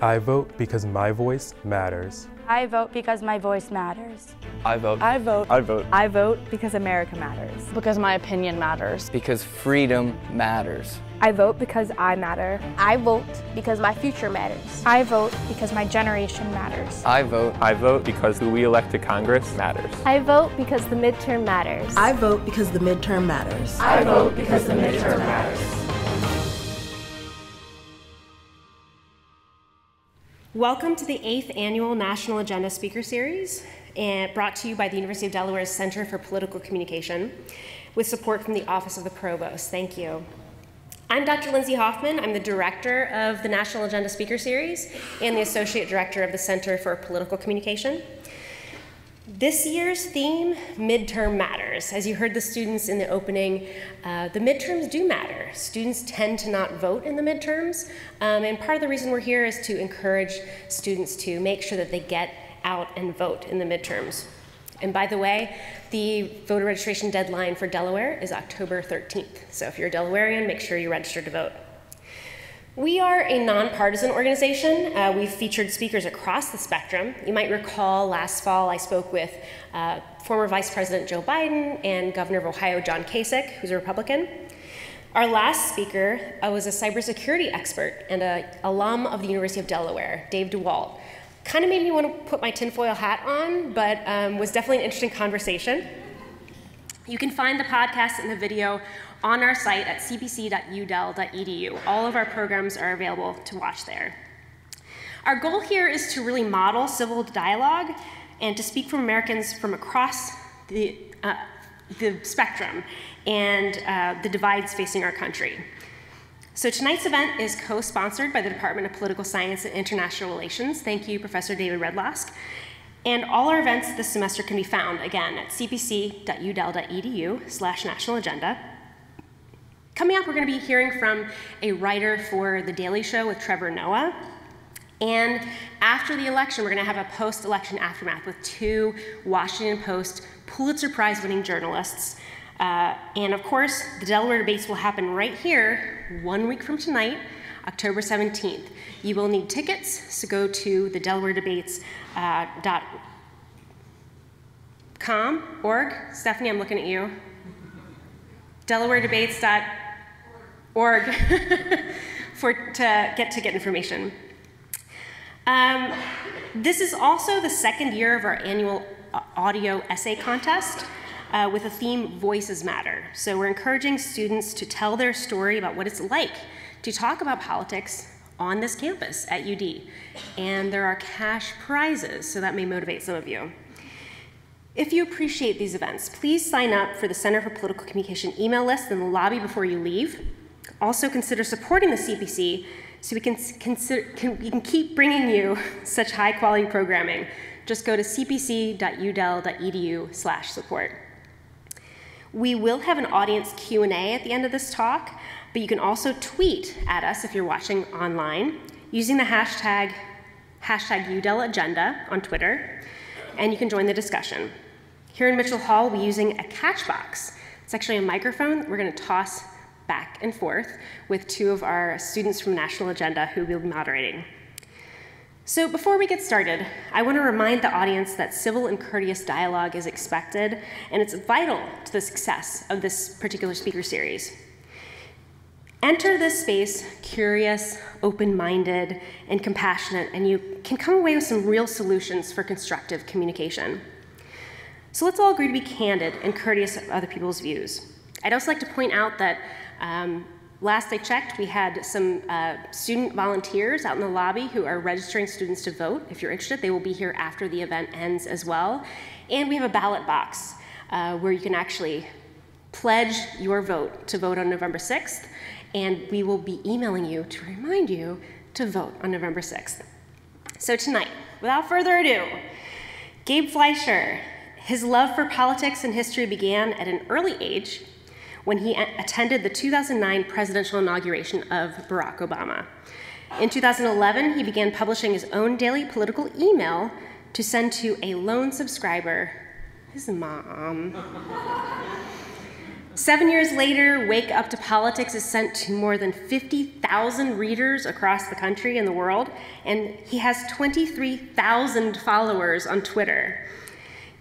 I vote because my voice matters. I vote because my voice matters. I vote. I vote. I vote. I vote because America matters. Because my opinion matters. Because freedom matters. I vote because I matter. I vote because my future matters. I vote because my generation matters. I vote. I vote because who we elect to Congress matters. I vote because the midterm matters. I vote because the midterm matters. I vote because the midterm matters. Welcome to the 8th Annual National Agenda Speaker Series, and brought to you by the University of Delaware's Center for Political Communication, with support from the Office of the Provost. Thank you. I'm Dr. Lindsay Hoffman. I'm the director of the National Agenda Speaker Series and the associate director of the Center for Political Communication. This year's theme, Midterm Matters. As you heard the students in the opening, the midterms do matter. Students tend to not vote in the midterms, and part of the reason we're here is to encourage students to make sure that they get out and vote in the midterms. And by the way, the voter registration deadline for Delaware is October 13th. So if you're a Delawarean, make sure you register to vote. We are a nonpartisan organization. We've featured speakers across the spectrum. You might recall last fall I spoke with former Vice President Joe Biden and Governor of Ohio John Kasich, who's a Republican. Our last speaker was a cybersecurity expert and an alum of the University of Delaware, Dave DeWalt. Kind of made me want to put my tinfoil hat on, but was definitely an interesting conversation. You can find the podcast and the video on our site at cpc.udel.edu. All of our programs are available to watch there. Our goal here is to really model civil dialogue and to speak from Americans from across the spectrum and the divides facing our country. So tonight's event is co-sponsored by the Department of Political Science and International Relations. Thank you, Professor David Redlask. And all our events this semester can be found, again, at cpc.udel.edu/national agenda. Coming up, we're going to be hearing from a writer for The Daily Show with Trevor Noah. And after the election, we're going to have a post-election aftermath with two Washington Post Pulitzer Prize-winning journalists. And of course, the Delaware debates will happen right here 1 week from tonight, October 17th. You will need tickets, so go to the DelawareDebates.com, Stephanie, I'm looking at you. DelawareDebates.org to get ticket information. This is also the second year of our annual audio essay contest with the theme Voices Matter. So we're encouraging students to tell their story about what it's like to talk about politics on this campus at UD. And there are cash prizes, so that may motivate some of you. If you appreciate these events, please sign up for the Center for Political Communication email list in the lobby before you leave. Also consider supporting the CPC so we can keep bringing you such high quality programming. Just go to cpc.udel.edu/support. We will have an audience Q&A at the end of this talk, but you can also tweet at us if you're watching online using the hashtag #UdelAgenda on Twitter, and you can join the discussion. Here in Mitchell Hall, we'll be using a catch box. It's actually a microphone that we're going to toss back and forth with two of our students from National Agenda who will be moderating. So before we get started, I want to remind the audience that civil and courteous dialogue is expected, and it's vital to the success of this particular speaker series. Enter this space curious, open-minded, and compassionate, and you can come away with some real solutions for constructive communication. So let's all agree to be candid and courteous of other people's views. I'd also like to point out that last I checked, we had some student volunteers out in the lobby who are registering students to vote. If you're interested, they will be here after the event ends as well. And we have a ballot box where you can actually pledge your vote to vote on November 6th, and we will be emailing you to remind you to vote on November 6th. So tonight, without further ado, Gabe Fleischer. His love for politics and history began at an early age when he attended the 2009 presidential inauguration of Barack Obama. In 2011, he began publishing his own daily political email to send to a lone subscriber, his mom. 7 years later, Wake Up to Politics is sent to more than 50,000 readers across the country and the world, and he has 23,000 followers on Twitter.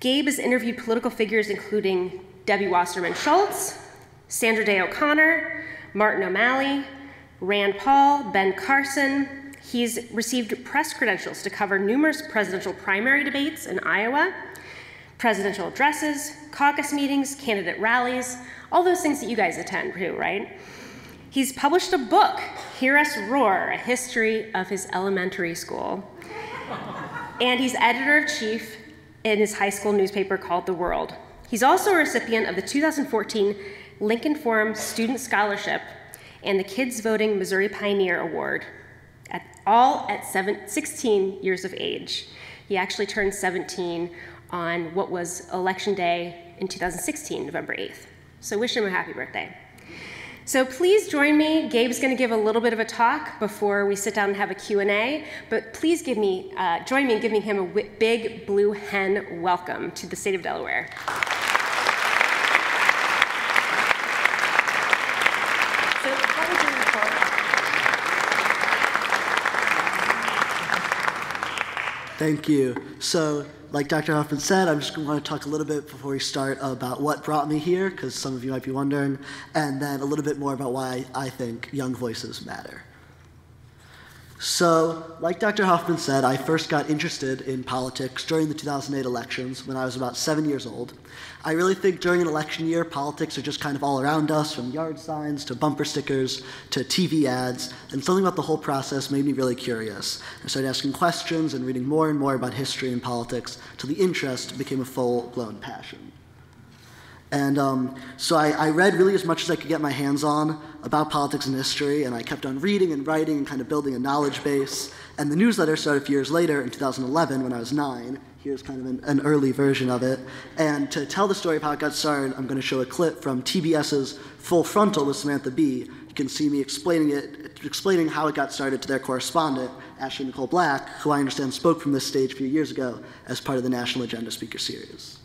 Gabe has interviewed political figures including Debbie Wasserman Schultz, Sandra Day O'Connor, Martin O'Malley, Rand Paul, Ben Carson. He's received press credentials to cover numerous presidential primary debates in Iowa, presidential addresses, caucus meetings, candidate rallies, all those things that you guys attend too, right? He's published a book, Hear Us Roar, a history of his elementary school. And he's editor-in-chief in his high school newspaper called The World. He's also a recipient of the 2014 Lincoln Forum Student Scholarship and the Kids Voting Missouri Pioneer Award, all at 16 years of age. He actually turned 17 on what was Election Day in 2016, November 8th. So wish him a happy birthday. So please join me. Gabe's going to give a little bit of a talk before we sit down and have a Q&A, but please join me in giving him a big blue hen welcome to the state of Delaware. Thank you. So, like Dr. Hoffman said, I'm just going to want to talk a little bit before we start about what brought me here, because some of you might be wondering, and then a little bit more about why I think young voices matter. So, like Dr. Hoffman said, I first got interested in politics during the 2008 elections when I was about 7 years old. I really think during an election year, politics are just kind of all around us, from yard signs to bumper stickers to TV ads, and something about the whole process made me really curious. I started asking questions and reading more and more about history and politics till the interest became a full-blown passion. And so I read really as much as I could get my hands on about politics and history, and I kept on reading and writing and kind of building a knowledge base. And the newsletter started a few years later in 2011 when I was 9. Here's kind of an early version of it. And to tell the story of how it got started, I'm going to show a clip from TBS's Full Frontal with Samantha Bee. You can see me explaining how it got started to their correspondent, Ashley Nicole Black, who I understand spoke from this stage a few years ago as part of the National Agenda Speaker Series.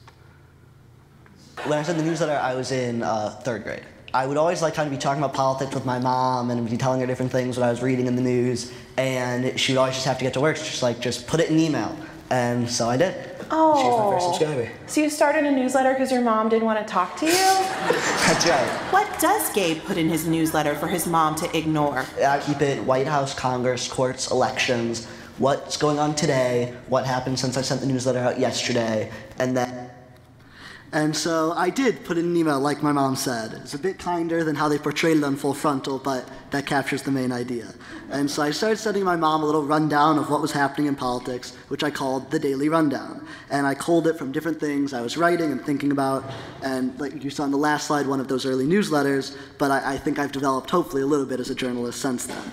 When I sent the newsletter, I was in 3rd grade. I would always kind of be talking about politics with my mom and be telling her different things what I was reading in the news, and she would always just have to get to work, so just put it in email. And so I did. Oh. She was my first subscriber. So you started a newsletter because your mom didn't want to talk to you? That's right. What does Gabe put in his newsletter for his mom to ignore? I keep it White House, Congress, courts, elections, what's going on today, what happened since I sent the newsletter out yesterday, and then... And so I did put in an email like my mom said. It's a bit kinder than how they portrayed it on Full Frontal, but that captures the main idea. And so I started sending my mom a little rundown of what was happening in politics, which I called the Daily Rundown. And I culled it from different things I was writing and thinking about, and like you saw on the last slide, one of those early newsletters, but I think I've developed hopefully a little bit as a journalist since then.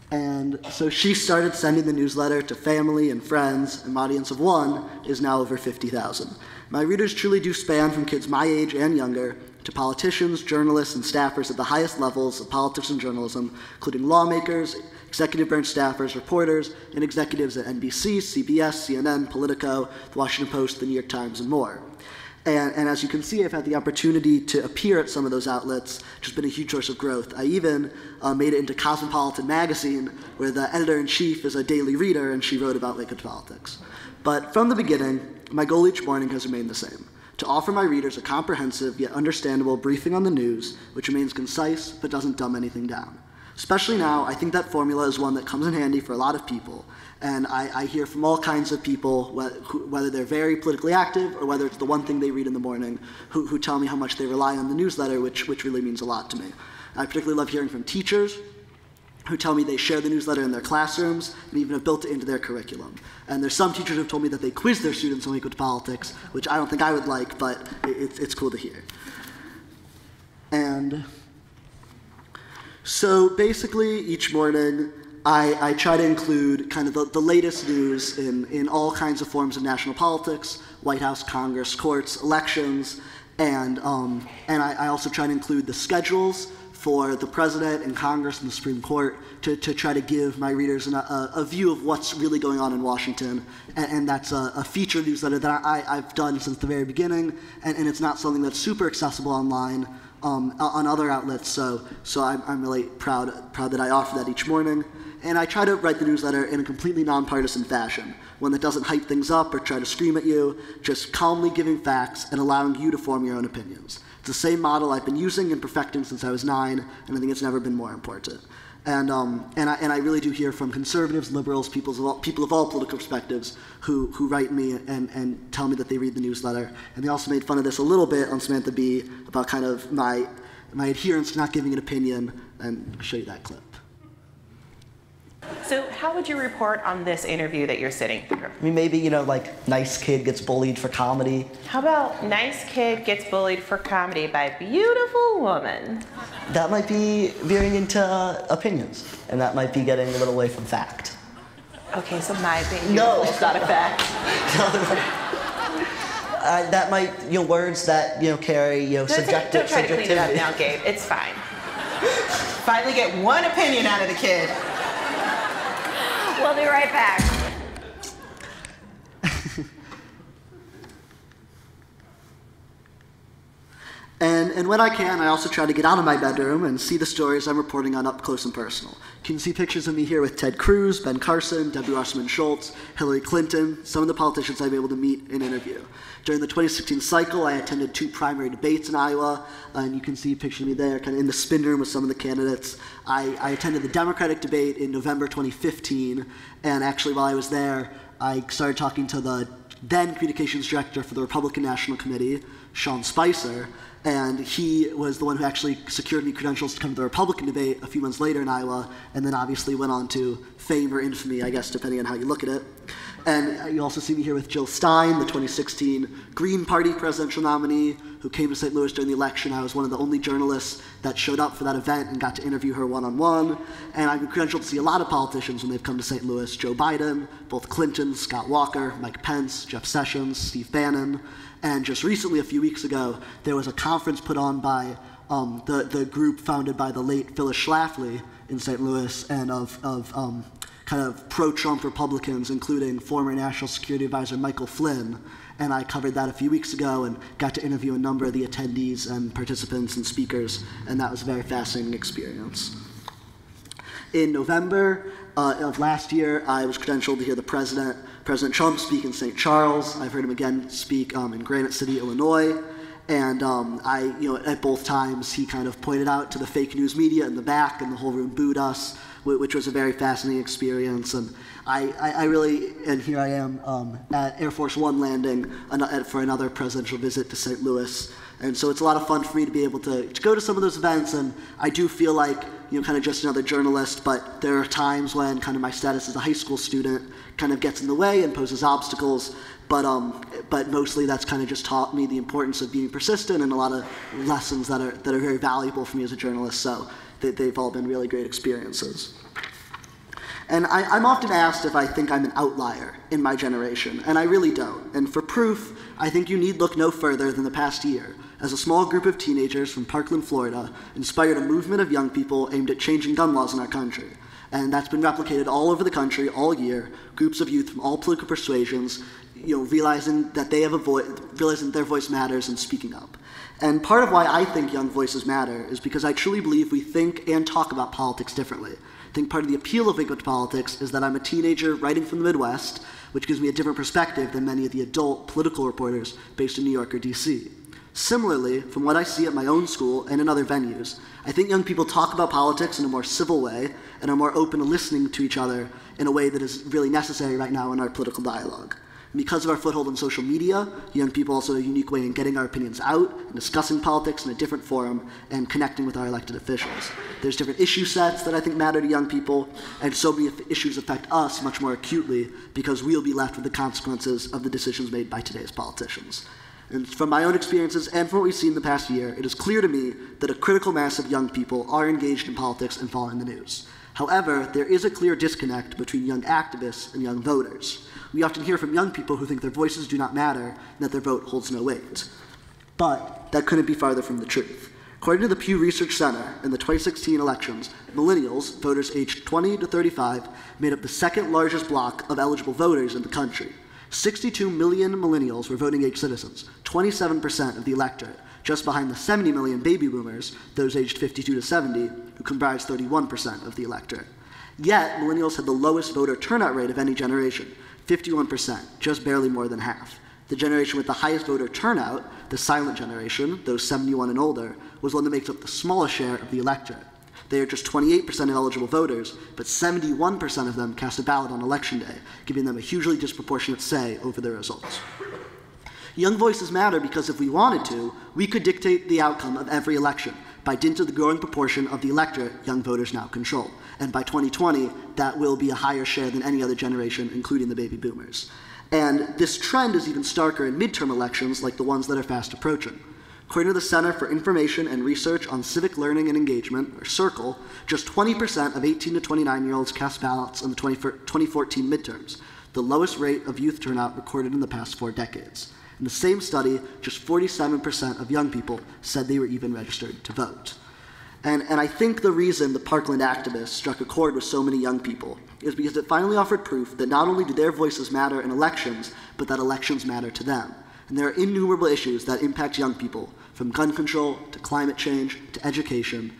And so she started sending the newsletter to family and friends, and my audience of 1 is now over 50,000. My readers truly do span from kids my age and younger to politicians, journalists, and staffers at the highest levels of politics and journalism, including lawmakers, executive branch staffers, reporters, and executives at NBC, CBS, CNN, Politico, The Washington Post, The New York Times, and more. And as you can see, I've had the opportunity to appear at some of those outlets, which has been a huge source of growth. I even made it into Cosmopolitan magazine, where the editor-in-chief is a daily reader, and she wrote about Wake Up to Politics. But from the beginning, my goal each morning has remained the same: to offer my readers a comprehensive yet understandable briefing on the news, which remains concise but doesn't dumb anything down. Especially now, I think that formula is one that comes in handy for a lot of people, and I hear from all kinds of people, whether they're very politically active or whether it's the one thing they read in the morning, who tell me how much they rely on the newsletter, which really means a lot to me. I particularly love hearing from teachers who tell me they share the newsletter in their classrooms and even have built it into their curriculum. And there's some teachers who have told me that they quiz their students on Wake Up to Politics, which I don't think I would like, but it's cool to hear. And so basically each morning I try to include kind of the latest news in all kinds of forms of national politics: White House, Congress, courts, elections, and I also try to include the schedules for the president and Congress and the Supreme Court to try to give my readers a view of what's really going on in Washington. And that's a feature newsletter that I've done since the very beginning, and it's not something that's super accessible online on other outlets, so I'm really proud that I offer that each morning. And I try to write the newsletter in a completely nonpartisan fashion, one that doesn't hype things up or try to scream at you, just calmly giving facts and allowing you to form your own opinions. It's the same model I've been using and perfecting since I was 9, and I think it's never been more important. And I really do hear from conservatives, liberals, people of all political perspectives who write me and tell me that they read the newsletter. And they also made fun of this a little bit on Samantha Bee about kind of my adherence to not giving an opinion, and I'll show you that clip. So how would you report on this interview that you're sitting through? I mean, maybe, like, nice kid gets bullied for comedy. How about nice kid gets bullied for comedy by beautiful woman? That might be veering into opinions, and that might be getting a little away from fact. Okay, so my being beautiful is not a fact. That might, words that, carry, subjective. Don't try to clean it up now, Gabe. It's fine. Finally get one opinion out of the kid. We'll be right back. And when I can, I also try to get out of my bedroom and see the stories I'm reporting on up close and personal. You can see pictures of me here with Ted Cruz, Ben Carson, W. Wasserman Schultz, Hillary Clinton, some of the politicians I've been able to meet and interview. During the 2016 cycle, I attended 2 primary debates in Iowa, and you can see a picture of me there, kind of in the spin room with some of the candidates. I attended the Democratic debate in November 2015, and actually while I was there, I started talking to the then communications director for the Republican National Committee, Sean Spicer, and he was the one who actually secured me credentials to come to the Republican debate a few months later in Iowa, and then obviously went on to fame or infamy, I guess, depending on how you look at it. And you also see me here with Jill Stein, the 2016 Green Party presidential nominee, who came to St. Louis during the election. I was one of the only journalists that showed up for that event and got to interview her one-on-one. And I've been credentialed to see a lot of politicians when they've come to St. Louis. Joe Biden, both Clinton, Scott Walker, Mike Pence, Jeff Sessions, Steve Bannon. And just recently, a few weeks ago, there was a conference put on by the group founded by the late Phyllis Schlafly in St. Louis, and of kind of pro-Trump Republicans, including former National Security Advisor Michael Flynn. And I covered that a few weeks ago and got to interview a number of the attendees and participants and speakers, and that was a very fascinating experience. In November of last year, I was credentialed to hear President Trump speak in St. Charles. I've heard him again speak in Granite City, Illinois. And at both times, he kind of pointed out to the fake news media in the back, and the whole room booed us, which was a very fascinating experience. And I really, and here I am at Air Force One landing for another presidential visit to St. Louis. And so it's a lot of fun for me to be able to go to some of those events, and I do feel like, kind of just another journalist, but there are times when kind of my status as a high school student kind of gets in the way and poses obstacles, but mostly that's kind of just taught me the importance of being persistent, and a lot of lessons that are very valuable for me as a journalist, so they've all been really great experiences. And I'm often asked if I think I'm an outlier in my generation, and I really don't. And for proof, I think you need look no further than the past year, as a small group of teenagers from Parkland, Florida, inspired a movement of young people aimed at changing gun laws in our country. And that's been replicated all over the country all year, groups of youth from all political persuasions, realizing that they have a voice, realizing their voice matters and speaking up. And part of why I think young voices matter is because I truly believe we think and talk about politics differently. I think part of the appeal of Liquid Politics is that I'm a teenager writing from the Midwest, which gives me a different perspective than many of the adult political reporters based in New York or DC. Similarly, from what I see at my own school and in other venues, I think young people talk about politics in a more civil way and are more open to listening to each other in a way that is really necessary right now in our political dialogue. And because of our foothold in social media, young people also have a unique way in getting our opinions out and discussing politics in a different forum and connecting with our elected officials. There's different issue sets that I think matter to young people, and so many issues affect us much more acutely because we'll be left with the consequences of the decisions made by today's politicians. And from my own experiences and from what we've seen in the past year, it is clear to me that a critical mass of young people are engaged in politics and following the news. However, there is a clear disconnect between young activists and young voters. We often hear from young people who think their voices do not matter and that their vote holds no weight. But that couldn't be farther from the truth. According to the Pew Research Center, in the 2016 elections, millennials, voters aged 20 to 35, made up the second largest block of eligible voters in the country. 62 million millennials were voting-age citizens, 27% of the electorate, just behind the 70 million baby boomers, those aged 52 to 70, who comprise 31% of the electorate. Yet, millennials had the lowest voter turnout rate of any generation, 51%, just barely more than half. The generation with the highest voter turnout, the silent generation, those 71 and older, was one that makes up the smallest share of the electorate. They are just 28% of eligible voters, but 71% of them cast a ballot on election day, giving them a hugely disproportionate say over their results. Young voices matter because if we wanted to, we could dictate the outcome of every election by dint of the growing proportion of the electorate young voters now control. And by 2020, that will be a higher share than any other generation, including the baby boomers. And this trend is even starker in midterm elections like the ones that are fast approaching. According to the Center for Information and Research on Civic Learning and Engagement, or CIRCLE, just 20% of 18 to 29-year-olds cast ballots in the 2014 midterms, the lowest rate of youth turnout recorded in the past 4 decades. In the same study, just 47% of young people said they were even registered to vote. And I think the reason the Parkland activists struck a chord with so many young people is because it finally offered proof that not only do their voices matter in elections, but that elections matter to them. And there are innumerable issues that impact young people, from gun control to climate change to education,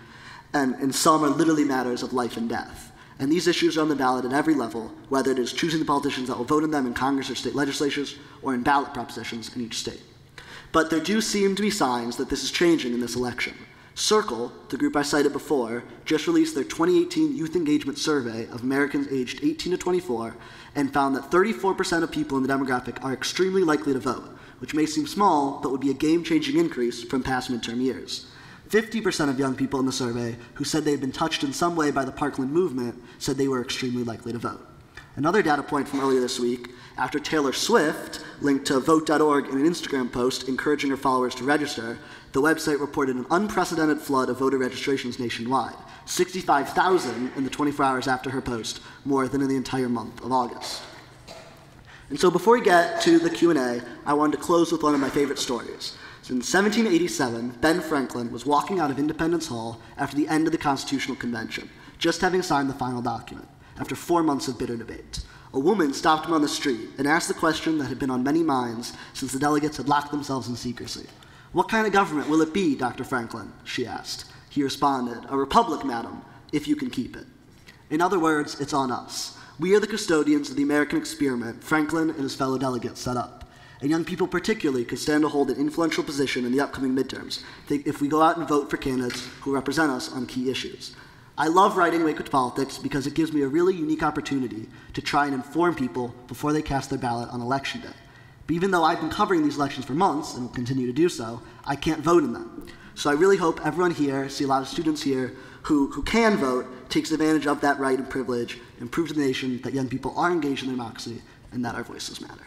and some are literally matters of life and death. And these issues are on the ballot at every level, whether it is choosing the politicians that will vote in them in Congress or state legislatures, or in ballot propositions in each state. But there do seem to be signs that this is changing in this election. CIRCLE, the group I cited before, just released their 2018 Youth Engagement Survey of Americans aged 18 to 24 and found that 34% of people in the demographic are extremely likely to vote, which may seem small, but would be a game-changing increase from past midterm years. 50% of young people in the survey who said they had been touched in some way by the Parkland movement said they were extremely likely to vote. Another data point from earlier this week, after Taylor Swift linked to vote.org in an Instagram post encouraging her followers to register, the website reported an unprecedented flood of voter registrations nationwide, 65,000 in the 24 hours after her post, more than in the entire month of August. And so before we get to the Q&A, I wanted to close with one of my favorite stories. So in 1787, Ben Franklin was walking out of Independence Hall after the end of the Constitutional Convention, just having signed the final document, after 4 months of bitter debate. A woman stopped him on the street and asked the question that had been on many minds since the delegates had locked themselves in secrecy. "What kind of government will it be, Dr. Franklin?" she asked. He responded, "A republic, madam, if you can keep it." In other words, it's on us. We are the custodians of the American experiment Franklin and his fellow delegates set up. And young people particularly could stand to hold an influential position in the upcoming midterms if we go out and vote for candidates who represent us on key issues. I love writing Wake Up to Politics because it gives me a really unique opportunity to try and inform people before they cast their ballot on Election Day. But even though I've been covering these elections for months and will continue to do so, I can't vote in them. So I really hope everyone here, see a lot of students here, who can vote, takes advantage of that right and privilege, and proves to the nation that young people are engaged in democracy and that our voices matter.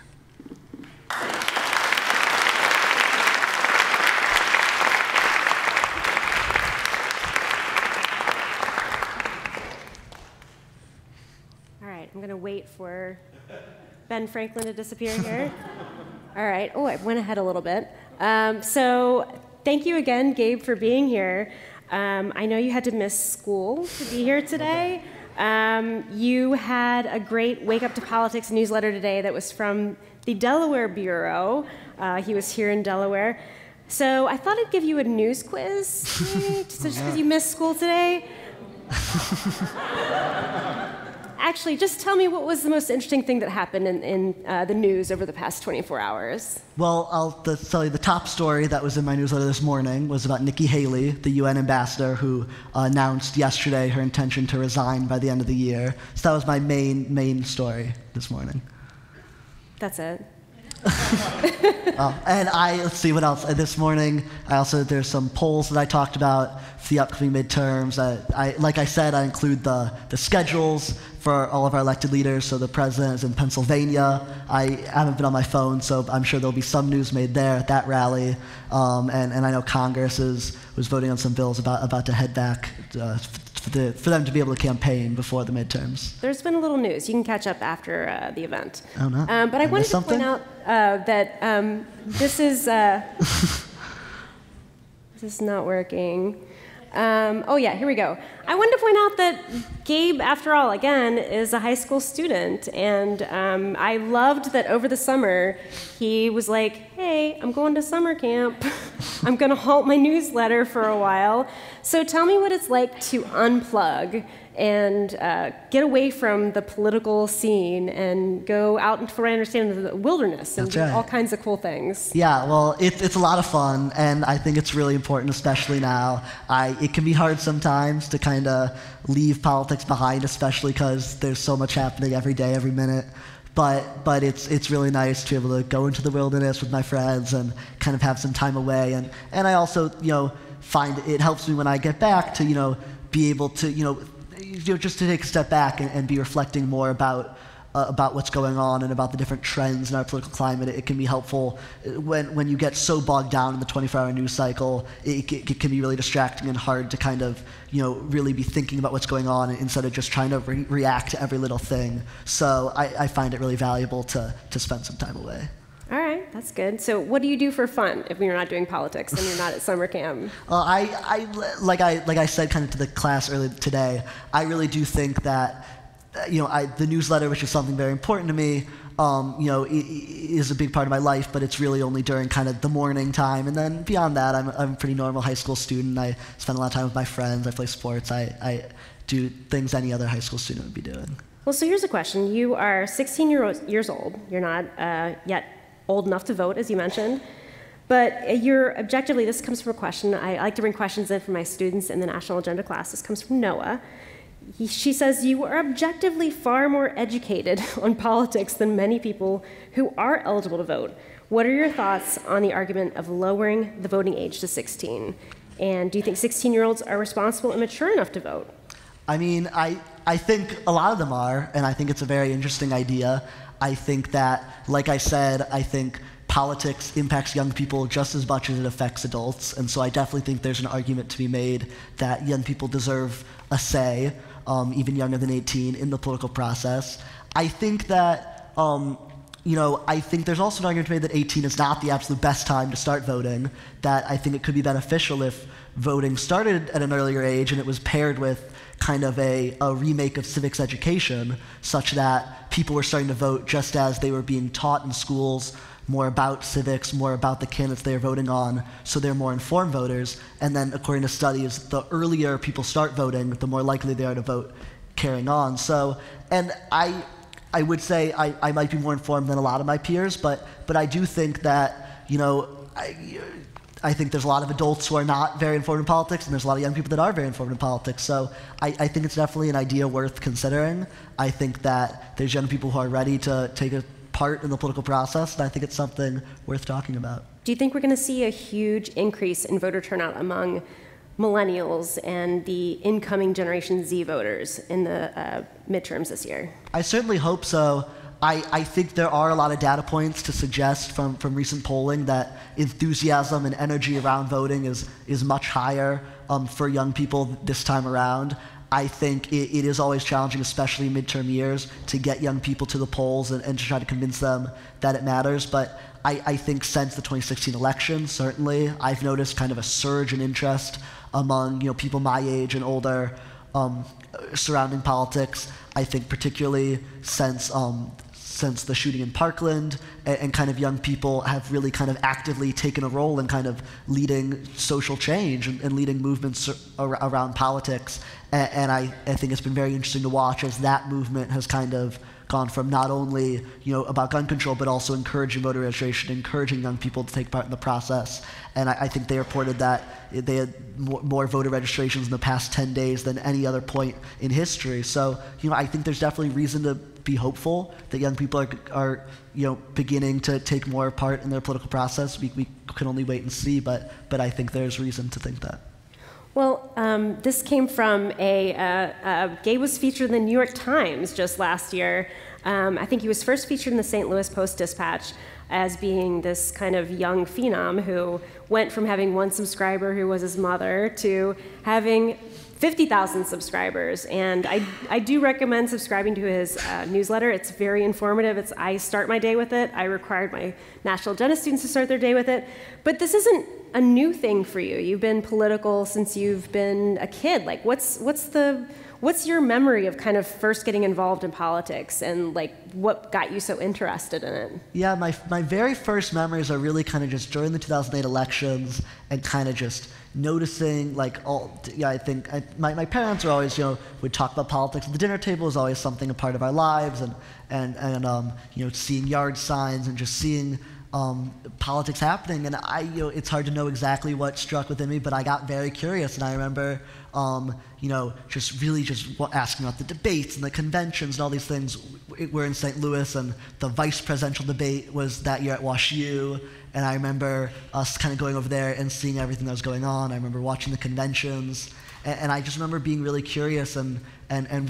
All right, I'm going to wait for Ben Franklin to disappear here. All right. Oh, I went ahead a little bit. So thank you again, Gabe, for being here. I know you had to miss school to be here today. You had a great Wake Up to Politics newsletter today that was from the Delaware Bureau. He was here in Delaware. So I thought I'd give you a news quiz, maybe, just because you missed school today. Actually, just tell me what was the most interesting thing that happened in the news over the past 24 hours. Well, I'll tell you the top story that was in my newsletter this morning was about Nikki Haley, the UN ambassador who announced yesterday her intention to resign by the end of the year. So that was my main story this morning. That's it. And let's see what else. This morning, there's some polls that I talked about for the upcoming midterms. Like I said, I include the schedules for all of our elected leaders. So the president is in Pennsylvania. I haven't been on my phone, so I'm sure there'll be some news made there at that rally. And I know Congress was voting on some bills about to head back for them to be able to campaign before the midterms. There's been a little news. You can catch up after the event. Oh, no. But I wanted to point out that this is This is not working. Oh yeah, here we go. I wanted to point out that Gabe, after all, again, is a high school student, and I loved that over the summer he was like, hey, I'm going to summer camp. I'm going to halt my newsletter for a while. So tell me what it's like to unplug and get away from the political scene and go out into what I understand the wilderness and do all kinds of cool things. Yeah, well, it's a lot of fun, and I think it's really important, especially now. It can be hard sometimes to kind of leave politics behind, especially because there's so much happening every day, every minute. But it's really nice to be able to go into the wilderness with my friends and kind of have some time away. And I also, find it helps me when I get back to, be able to, just to take a step back and be reflecting more about what's going on and about the different trends in our political climate. It can be helpful when you get so bogged down in the 24-hour news cycle. It can be really distracting and hard to kind of, really be thinking about what's going on instead of just trying to react to every little thing. So I find it really valuable to spend some time away. All right, that's good. So what do you do for fun if you're not doing politics and you're not at summer camp? Like I said kind of to the class earlier today, I really do think that the newsletter, which is something very important to me, is a big part of my life, but it's really only during kind of the morning time. And then beyond that, I'm a pretty normal high school student. I spend a lot of time with my friends. I play sports. I do things any other high school student would be doing. Well, so here's a question. You are 16 years old. You're not yet old enough to vote, as you mentioned. But you're objectively, this comes from a question. I like to bring questions in for my students in the National Agenda class. This comes from Noah. She says, you are objectively far more educated on politics than many people who are eligible to vote. What are your thoughts on the argument of lowering the voting age to 16? And do you think 16-year-olds are responsible and mature enough to vote? I mean, I think a lot of them are, and I think it's a very interesting idea. I think that, like I said, I think politics impacts young people just as much as it affects adults, and so I definitely think there's an argument to be made that young people deserve a say, even younger than 18, in the political process. I think that, I think there's also an argument to be made that 18 is not the absolute best time to start voting, that I think it could be beneficial if voting started at an earlier age and it was paired with kind of a remake of civics education, such that people were starting to vote just as they were being taught in schools more about civics, more about the candidates they are voting on, so they're more informed voters. And then, according to studies, the earlier people start voting, the more likely they are to vote carrying on. So, and I would say I might be more informed than a lot of my peers, but I do think that, I think there's a lot of adults who are not very informed in politics, and there's a lot of young people that are very informed in politics. So I think it's definitely an idea worth considering. I think that there's young people who are ready to take a part in the political process, and I think it's something worth talking about. Do you think we're going to see a huge increase in voter turnout among millennials and the incoming Generation Z voters in the midterms this year? I certainly hope so. I think there are a lot of data points to suggest from recent polling that enthusiasm and energy around voting is much higher for young people this time around. I think it is always challenging, especially in midterm years, to get young people to the polls and to try to convince them that it matters. But I think since the 2016 election, certainly, I've noticed kind of a surge in interest among people my age and older surrounding politics. I think particularly since the shooting in Parkland, and kind of young people have really kind of actively taken a role in kind of leading social change and leading movements around politics. And I think it's been very interesting to watch as that movement has kind of gone from not only about gun control, but also encouraging voter registration, encouraging young people to take part in the process. And I think they reported that they had more voter registrations in the past 10 days than any other point in history. So I think there's definitely reason to be hopeful that young people are beginning to take more part in their political process. We can only wait and see, but I think there's reason to think that. Well, this came from Gabe was featured in the New York Times just last year. I think he was first featured in the St. Louis Post-Dispatch as being this kind of young phenom who went from having one subscriber who was his mother to having 50,000 subscribers. And I do recommend subscribing to his newsletter. It's very informative. I start my day with it. I required my National Agenda students to start their day with it. But this isn't a new thing for you. You've been political since you've been a kid. Like, what's your memory of kind of first getting involved in politics, and like what got you so interested in it? Yeah, my very first memories are really kind of just during the 2008 elections and kind of just noticing I think my parents were always, would talk about politics at the dinner table. Was always something a part of our lives, and seeing yard signs and just seeing politics happening, and it's hard to know exactly what struck within me, but I got very curious, and I remember just really asking about the debates and the conventions and all these things. We're in St. Louis, and the vice presidential debate was that year at WashU, and I remember us kind of going over there and seeing everything that was going on. I remember watching the conventions, and I just remember being really curious and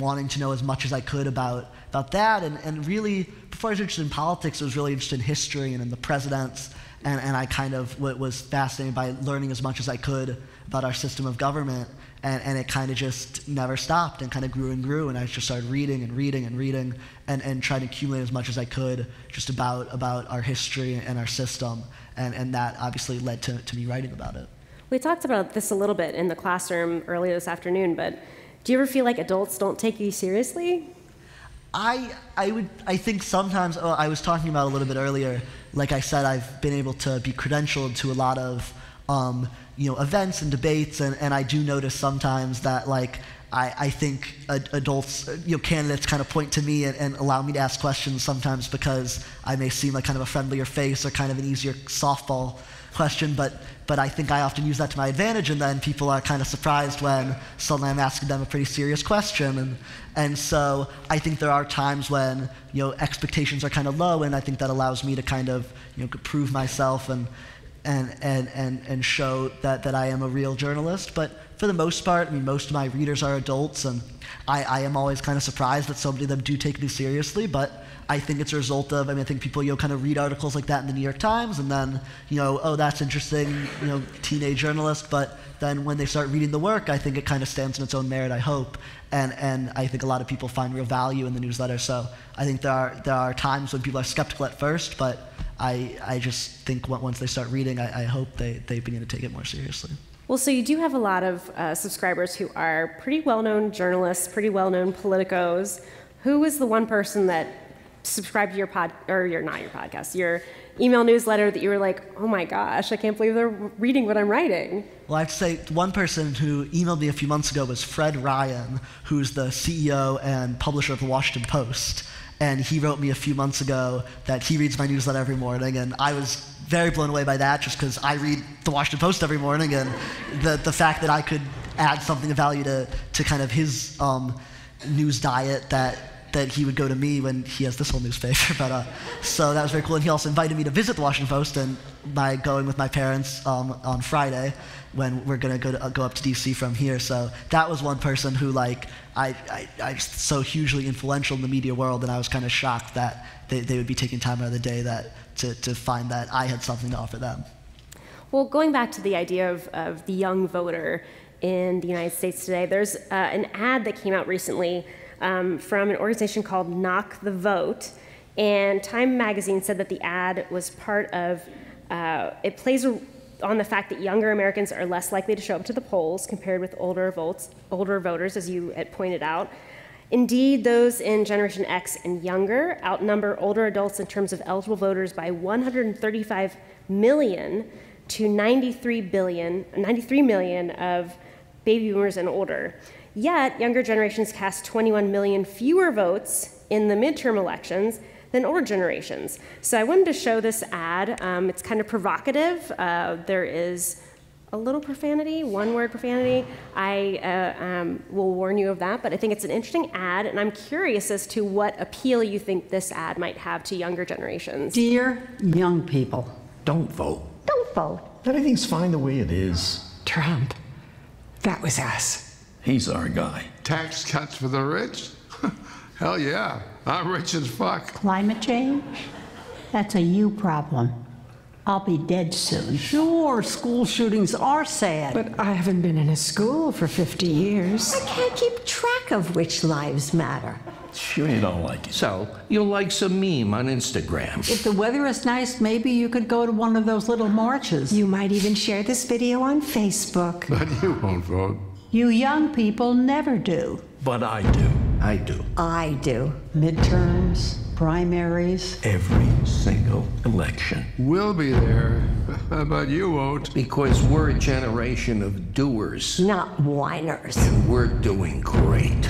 wanting to know as much as I could about that, and really, before I was interested in politics, I was really interested in history and in the presidents, and I kind of was fascinated by learning as much as I could about our system of government, and it kind of just never stopped and kind of grew and grew, and I just started reading and trying to accumulate as much as I could just about our history and our system, and that obviously led to me writing about it. We talked about this a little bit in the classroom earlier this afternoon, but do you ever feel like adults don't take you seriously? I think sometimes, I was talking about a little bit earlier, like I said, I've been able to be credentialed to a lot of events and debates, and I do notice sometimes that I think adults, candidates kind of point to me and allow me to ask questions sometimes because I may seem like kind of a friendlier face or kind of an easier softball question, but I think I often use that to my advantage, and then people are kind of surprised when suddenly I'm asking them a pretty serious question, and so I think there are times when expectations are kind of low, and I think that allows me to kind of prove myself and show that I am a real journalist. But for the most part, most of my readers are adults, and I am always kind of surprised that so many of them do take me seriously, but I think it's a result of, I think people kind of read articles like that in the New York Times, and then, oh, that's interesting, teenage journalist, but then when they start reading the work, I think it kind of stands on its own merit, I hope, and I think a lot of people find real value in the newsletter, so I think there are times when people are skeptical at first, but I just think once they start reading, I hope they begin to take it more seriously. Well, so you do have a lot of subscribers who are pretty well-known journalists, pretty well-known politicos. Who is the one person that subscribed to your email newsletter that you were like, oh my gosh, I can't believe they're reading what I'm writing? Well, I have to say, one person who emailed me a few months ago was Fred Ryan, who's the CEO and publisher of the Washington Post. And he wrote me a few months ago that he reads my newsletter every morning, and I was very blown away by that just because I read the Washington Post every morning, and the fact that I could add something of value to kind of his news diet that he would go to me when he has this whole newspaper. But so that was very cool, and he also invited me to visit the Washington Post, and by going with my parents on Friday when we're going to go up to DC from here. So that was one person who I so hugely influential in the media world, and I was kind of shocked that they would be taking time out of the day to find that I had something to offer them. Well, going back to the idea of the young voter in the United States today, there's an ad that came out recently from an organization called Knock the Vote, and Time Magazine said that the ad was part of, it plays on the fact that younger Americans are less likely to show up to the polls compared with older voters, as you had pointed out. Indeed, those in Generation X and younger outnumber older adults in terms of eligible voters by 135 million to 93 million of baby boomers and older. Yet, younger generations cast 21 million fewer votes in the midterm elections than older generations. So I wanted to show this ad. It's kind of provocative. There is a little profanity, one-word profanity. I will warn you of that, but I think it's an interesting ad, and I'm curious as to what appeal you think this ad might have to younger generations. Dear young people, don't vote. Don't vote. Everything's fine the way it is. Trump, that was us. He's our guy. Tax cuts for the rich? Hell yeah, I'm rich as fuck. Climate change? That's a you problem. I'll be dead soon. Sure, school shootings are sad. But I haven't been in a school for 50 years. I can't keep track of which lives matter. Sure you don't like it. So, you'll like some meme on Instagram. If the weather is nice, maybe you could go to one of those little marches. You might even share this video on Facebook. But you won't vote. You young people never do. But I do. I do. I do. Midterms, primaries. Every single election. We'll be there, but you won't. Because we're a generation of doers. Not whiners. And we're doing great.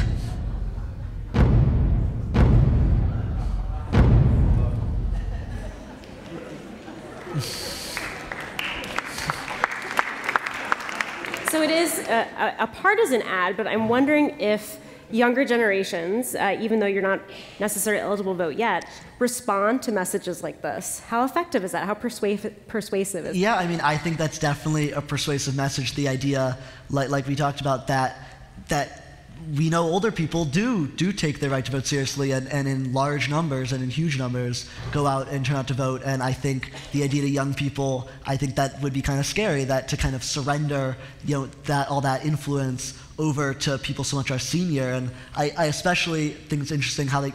So it is a partisan ad, but I'm wondering if younger generations, even though you're not necessarily eligible to vote yet, respond to messages like this. How effective is that? How persuasive is that? Yeah, I mean, I think that's definitely a persuasive message. The idea, like we talked about, that we know older people do take their right to vote seriously, and in large numbers and in huge numbers go out and turn out to vote. And I think the idea to young people, I think that would be kind of scary, that to kind of surrender, all that influence over to people so much our senior. And I especially think it's interesting how they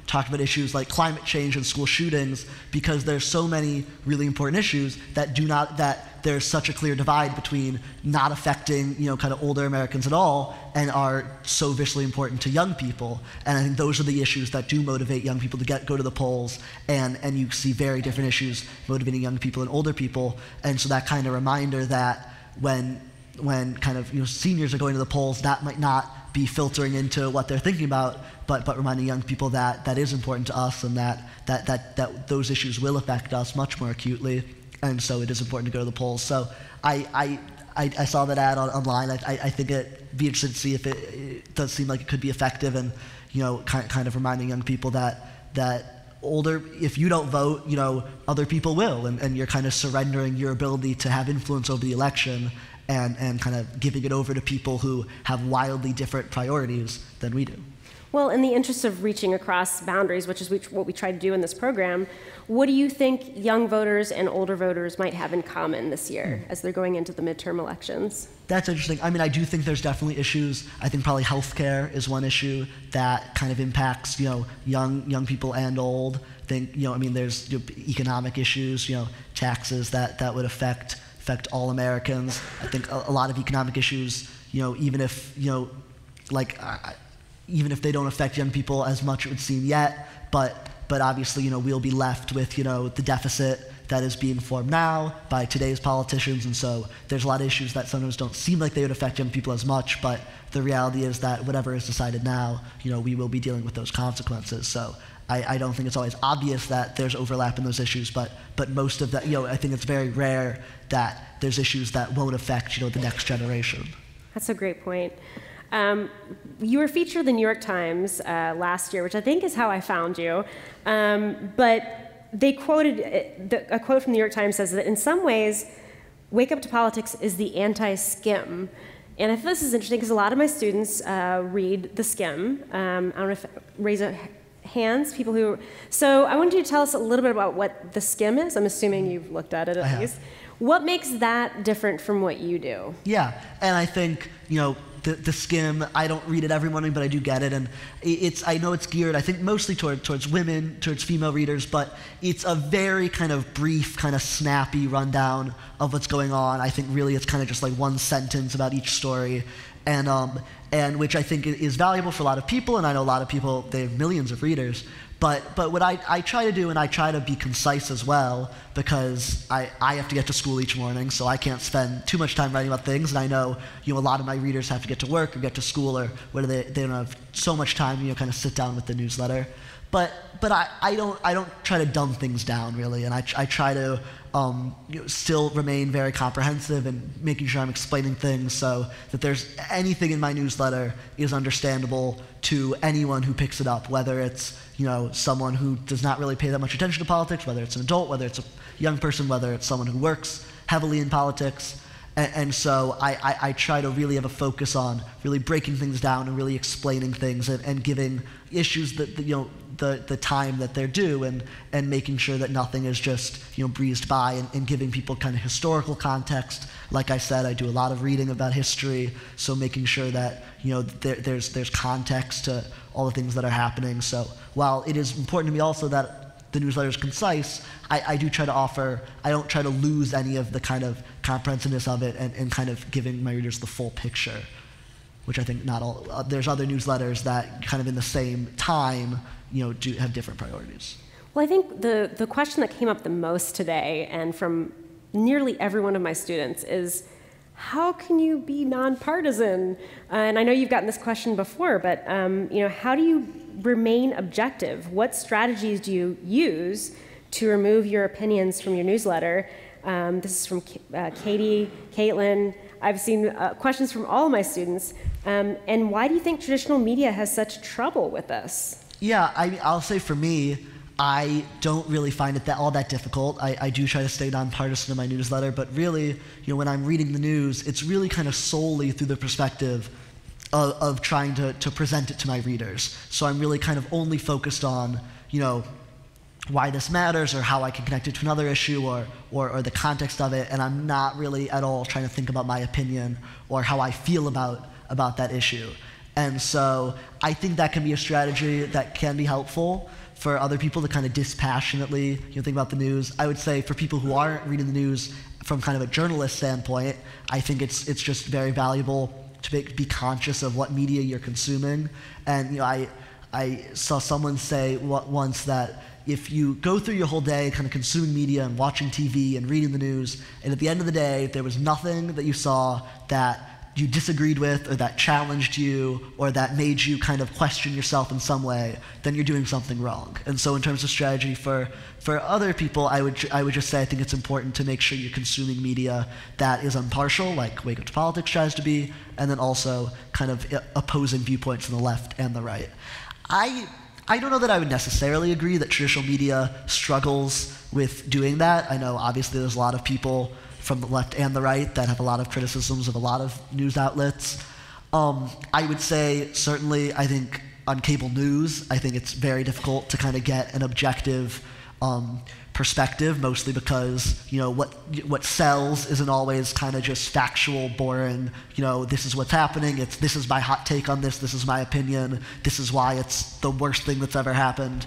talk about issues like climate change and school shootings, because there's so many really important issues that there's such a clear divide between not affecting kind of older Americans at all and are so viciously important to young people. And I think those are the issues that do motivate young people to go to the polls, and you see very different issues motivating young people and older people. And so that kind of reminder that when kind of seniors are going to the polls, that might not be filtering into what they're thinking about, but reminding young people that is important to us, and that those issues will affect us much more acutely, and so it is important to go to the polls. So I saw that ad online. I think it'd be interesting to see if it does seem like it could be effective, and kind of reminding young people that older, if you don't vote, other people will, and you're kind of surrendering your ability to have influence over the election, and kind of giving it over to people who have wildly different priorities than we do. Well, in the interest of reaching across boundaries, which is what we try to do in this program, what do you think young voters and older voters might have in common this year as they're going into the midterm elections? That's interesting. I mean, I do think there's definitely issues. I think probably healthcare is one issue that kind of impacts, young people and old. There's economic issues, taxes that would affect all Americans. I think a lot of economic issues, even if they don't affect young people as much, it would seem yet, but obviously, we'll be left with, the deficit that is being formed now by today's politicians, and so there's a lot of issues that sometimes don't seem like they would affect young people as much, but the reality is that whatever is decided now, we will be dealing with those consequences. So I don't think it's always obvious that there's overlap in those issues, but most of that, I think it's very rare that there's issues that won't affect, the next generation. That's a great point. You were featured in the New York Times last year, which I think is how I found you. But they quoted, a quote from the New York Times says that in some ways, Wake Up to Politics is the anti-Skim. And I thought this is interesting because a lot of my students read the Skim. I don't know if raise a hands, people who. So I wanted you to tell us a little bit about what the Skim is. I'm assuming you've looked at it at least. What makes that different from what you do? Yeah, and I think, the Skim, I don't read it every morning, but I do get it, and I know it's geared, I think, mostly towards women, towards female readers, but it's a very kind of brief, kind of snappy rundown of what's going on. I think really it's kind of just like one sentence about each story, and which I think is valuable for a lot of people, and I know a lot of people, they have millions of readers. But what I try to do, and I try to be concise as well, because I have to get to school each morning, so I can't spend too much time writing about things, and I know a lot of my readers have to get to work or get to school, or whether they don't have so much time, kind of sit down with the newsletter. But I don't try to dumb things down really, and I try to still remain very comprehensive and making sure I'm explaining things so that there's anything in my newsletter is understandable to anyone who picks it up, whether it's someone who does not really pay that much attention to politics, whether it's an adult, whether it's a young person, whether it's someone who works heavily in politics. And so I try to really have a focus on really breaking things down and really explaining things and giving issues the time that they're due and making sure that nothing is just breezed by and giving people kind of historical context. Like I said, I do a lot of reading about history, so making sure that there's context to all the things that are happening. So while it is important to me also that the newsletter is concise, I do try to offer, I don't try to lose any of the kind of comprehensiveness of it and kind of giving my readers the full picture, which I think not all, there's other newsletters that kind of in the same time, do have different priorities. Well, I think the question that came up the most today, and from nearly every one of my students, is how can you be nonpartisan? And I know you've gotten this question before, but how do you remain objective? What strategies do you use to remove your opinions from your newsletter? This is from Katie, Caitlin. I've seen questions from all of my students. And why do you think traditional media has such trouble with this? Yeah, I'll say for me, I don't really find it all that difficult. I do try to stay nonpartisan in my newsletter, but really, when I'm reading the news, it's really kind of solely through the perspective of trying to present it to my readers. So I'm really kind of only focused on, why this matters or how I can connect it to another issue or the context of it, and I'm not really at all trying to think about my opinion or how I feel about that issue. And so I think that can be a strategy that can be helpful for other people to kind of dispassionately think about the news. I would say for people who aren't reading the news from kind of a journalist standpoint, I think it's just very valuable to be conscious of what media you're consuming. And I saw someone say once that if you go through your whole day kind of consuming media and watching TV and reading the news, and at the end of the day there was nothing that you saw that you disagreed with or that challenged you or that made you kind of question yourself in some way, then you're doing something wrong. And so in terms of strategy for other people, I would just say I think it's important to make sure you're consuming media that is impartial, like Wake Up to Politics tries to be, and then also kind of opposing viewpoints from the left and the right. I don't know that I would necessarily agree that traditional media struggles with doing that. I know obviously there's a lot of people from the left and the right that have a lot of criticisms of a lot of news outlets. I would say certainly I think on cable news, I think it's very difficult to kind of get an objective perspective, mostly because what sells isn't always kind of just factual, boring, this is what's happening, this is my hot take on this is my opinion, this is why it's the worst thing that's ever happened.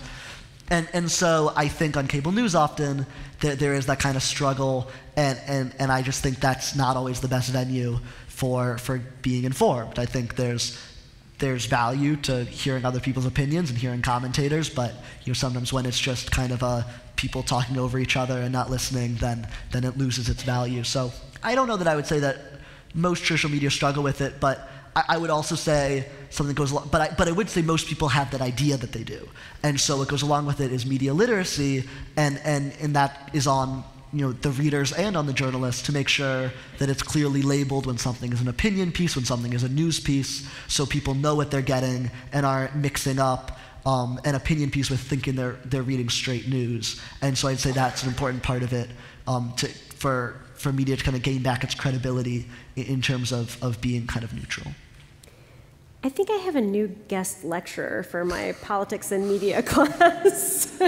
And so I think on cable news often there is that kind of struggle, and I just think that's not always the best venue for being informed. I think there's value to hearing other people's opinions and hearing commentators, but sometimes when it's just kind of people talking over each other and not listening, then it loses its value. So I don't know that I would say that most traditional media struggle with it, but I would also say something that goes along, but I would say most people have that idea that they do. And so what goes along with it is media literacy, and that is on the readers and on the journalists to make sure that it's clearly labeled when something is an opinion piece, when something is a news piece, so people know what they're getting and aren't mixing up an opinion piece with thinking they're reading straight news. And so I'd say that's an important part of it for media to kind of gain back its credibility in terms of being kind of neutral. I think I have a new guest lecturer for my politics and media class.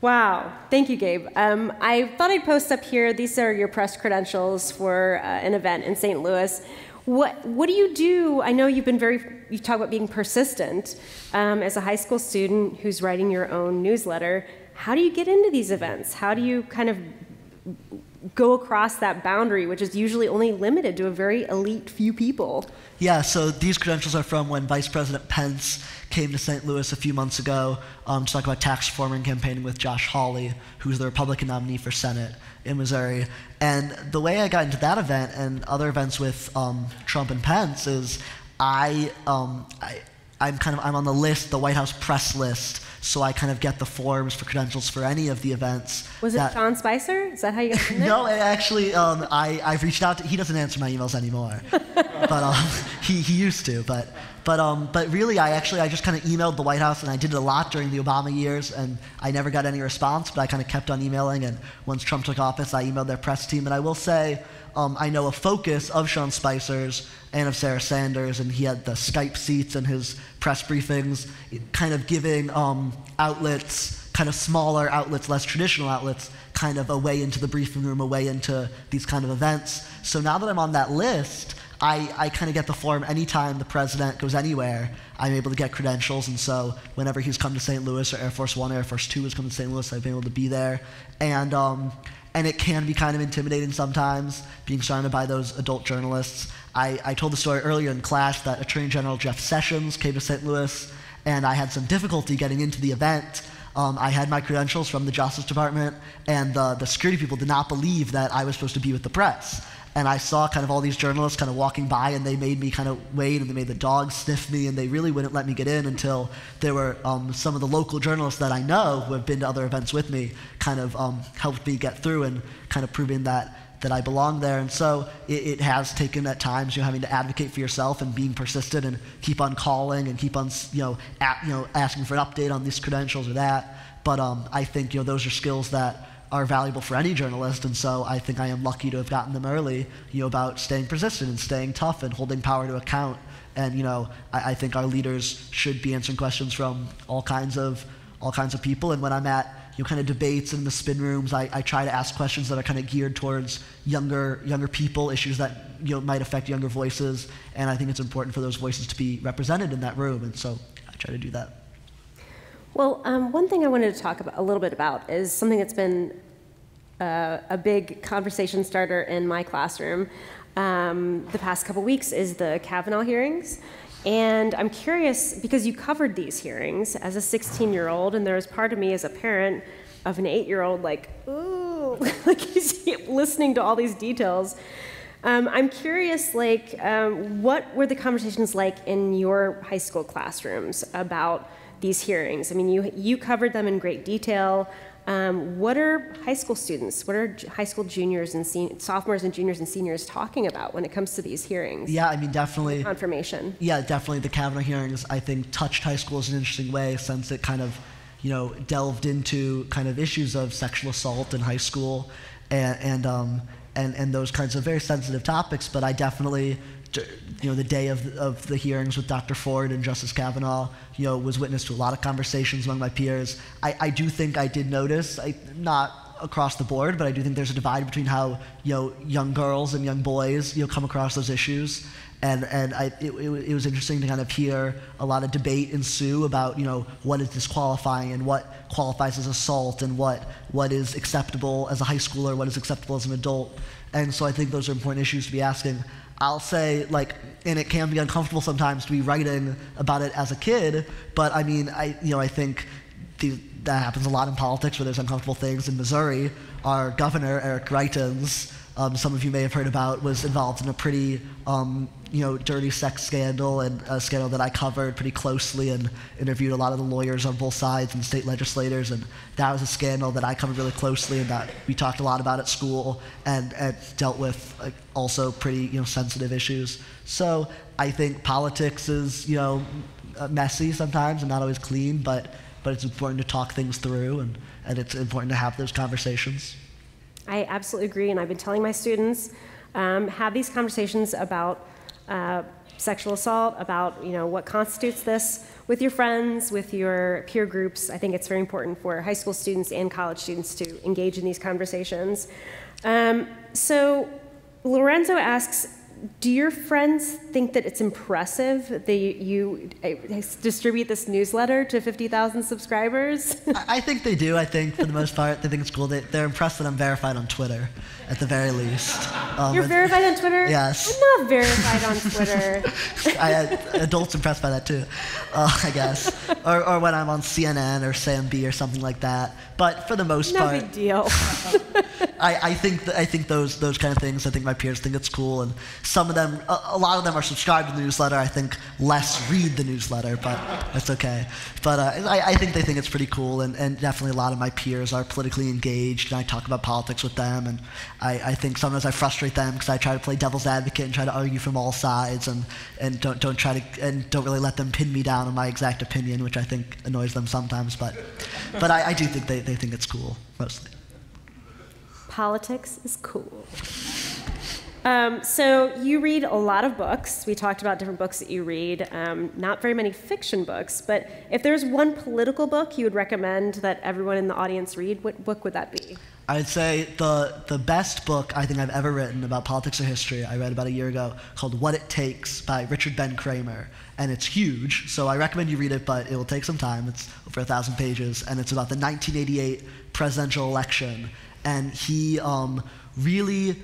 Wow, thank you, Gabe. I thought I'd post up here, these are your press credentials for an event in St. Louis. What do you do? I know you talk about being persistent as a high school student who's writing your own newsletter. How do you get into these events? How do you kind of go across that boundary, which is usually only limited to a very elite few people? Yeah, so these credentials are from when Vice President Pence came to St. Louis a few months ago to talk about tax reform and campaigning with Josh Hawley, who's the Republican nominee for Senate in Missouri. And the way I got into that event and other events with Trump and Pence is I'm on the list, the White House press list, so I kind of get the forms for credentials for any of the events. Was it Sean Spicer? Is that how you got in there? No, actually, I've reached out to, he doesn't answer my emails anymore, but he used to. But But really, I just kind of emailed the White House, and I did it a lot during the Obama years, and I never got any response, but I kind of kept on emailing, and once Trump took office, I emailed their press team, and I will say, I know a focus of Sean Spicer's and of Sarah Sanders, and he had the Skype seats in his press briefings, kind of giving outlets, kind of smaller outlets, less traditional outlets, kind of a way into the briefing room, a way into these kind of events. So now that I'm on that list, I kind of get the form anytime the president goes anywhere. I'm able to get credentials, and so whenever he's come to St. Louis, or Air Force One, Air Force Two has come to St. Louis, I've been able to be there. And it can be kind of intimidating sometimes, being surrounded by those adult journalists. I told the story earlier in class that Attorney General Jeff Sessions came to St. Louis, and I had some difficulty getting into the event. I had my credentials from the Justice Department, and the security people did not believe that I was supposed to be with the press. And I saw kind of all these journalists kind of walking by, and they made me kind of wait, and they made the dogs sniff me, and they really wouldn't let me get in until there were some of the local journalists that I know who have been to other events with me kind of helped me get through and kind of proving that I belong there. And so it has taken at times, having to advocate for yourself and being persistent and keep on calling and keep on asking for an update on these credentials or that. But I think those are skills that are valuable for any journalist, and so I think I am lucky to have gotten them early, about staying persistent and staying tough and holding power to account. And I think our leaders should be answering questions from all kinds of people. And when I'm at kind of debates in the spin rooms, I try to ask questions that are kind of geared towards younger people, issues that might affect younger voices. And I think it's important for those voices to be represented in that room, and so I try to do that. Well, one thing I wanted to talk a little bit about is something that's been a big conversation starter in my classroom the past couple weeks is the Kavanaugh hearings. And I'm curious, because you covered these hearings as a 16-year-old, and there was part of me as a parent of an 8-year-old like, ooh, like he's listening to all these details. I'm curious, what were the conversations like in your high school classrooms about these hearings? I mean, you covered them in great detail. What are high school students, what are high school juniors and sophomores and juniors and seniors talking about when it comes to these hearings? Yeah, I mean, definitely. Confirmation. Yeah, definitely. The Kavanaugh hearings, I think, touched high schools in an interesting way, since it kind of, delved into kind of issues of sexual assault in high school and those kinds of very sensitive topics. But I definitely, the day of the hearings with Dr. Ford and Justice Kavanaugh, was witness to a lot of conversations among my peers. I do think I did notice, not across the board, but I do think there's a divide between how young girls and young boys come across those issues. And it was interesting to kind of hear a lot of debate ensue about what is disqualifying and what qualifies as assault and what is acceptable as a high schooler, what is acceptable as an adult. And so I think those are important issues to be asking. I'll say, and it can be uncomfortable sometimes to be writing about it as a kid, but I mean, I think that happens a lot in politics where there's uncomfortable things. In Missouri, our governor, Eric Greitens, some of you may have heard about, was involved in a pretty, dirty sex scandal, and a scandal that I covered pretty closely and interviewed a lot of the lawyers on both sides and state legislators, and that was a scandal that I covered really closely and that we talked a lot about at school and dealt with also pretty, sensitive issues. So I think politics is, messy sometimes and not always clean, but it's important to talk things through, and it's important to have those conversations. I absolutely agree, and I've been telling my students, have these conversations about sexual assault, about what constitutes this with your friends, with your peer groups. I think it's very important for high school students and college students to engage in these conversations. So Lorenzo asks, do your friends think that it's impressive that you distribute this newsletter to 50,000 subscribers? I think they do. I think for the most part, they think it's cool. They're impressed that I'm verified on Twitter, at the very least. You're verified on Twitter? Yes. I'm not verified on Twitter. Adults impressed by that too, I guess. Or when I'm on CNN or SAMB or something like that. But for the most part, no big deal. I think those kind of things. I think my peers think it's cool, and some of them, a lot of them are subscribed to the newsletter. I think less read the newsletter, but that's okay. But I think they think it's pretty cool, and definitely a lot of my peers are politically engaged, and I talk about politics with them, and I think sometimes I frustrate them because I try to play devil's advocate and try to argue from all sides, and don't really let them pin me down on my exact opinion, which I think annoys them sometimes. But I do think they think it's cool mostly. Politics is cool. So you read a lot of books. We talked about different books that you read, not very many fiction books, but if there's one political book you would recommend that everyone in the audience read, what book would that be? I'd say the best book I think I've ever written about politics or history, I read about a year ago, called What It Takes by Richard Ben Cramer. And it's huge, so I recommend you read it, but it will take some time. It's over 1,000 pages, and it's about the 1988 presidential election. And he really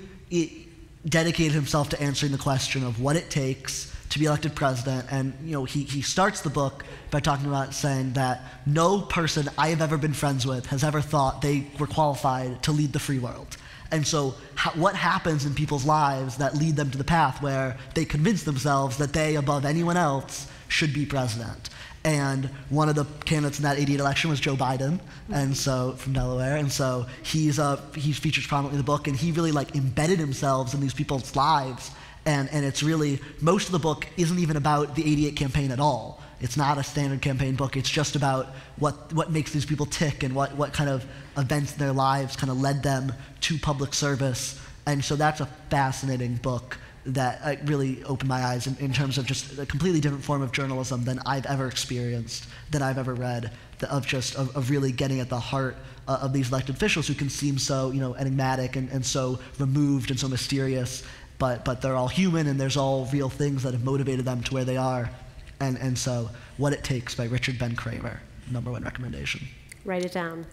dedicated himself to answering the question of what it takes to be elected president. And he starts the book by talking about saying that no person I have ever been friends with has ever thought they were qualified to lead the free world. And so what happens in people's lives that lead them to the path where they convince themselves that they, above anyone else, should be president? And one of the candidates in that 88 election was Joe Biden, and so from Delaware, and so he features prominently in the book, and he really embedded himself in these people's lives, and it's really, most of the book isn't even about the 88 campaign at all. It's not a standard campaign book. It's just about what makes these people tick and what kind of events in their lives kind of led them to public service. And so that's a fascinating book that really opened my eyes in terms of just a completely different form of journalism than I've ever experienced, than I've ever read, of really getting at the heart of these elected officials who can seem so enigmatic and so removed and so mysterious, but they're all human and there's all real things that have motivated them to where they are. And so What It Takes by Richard Ben Cramer, #1 recommendation. Write it down.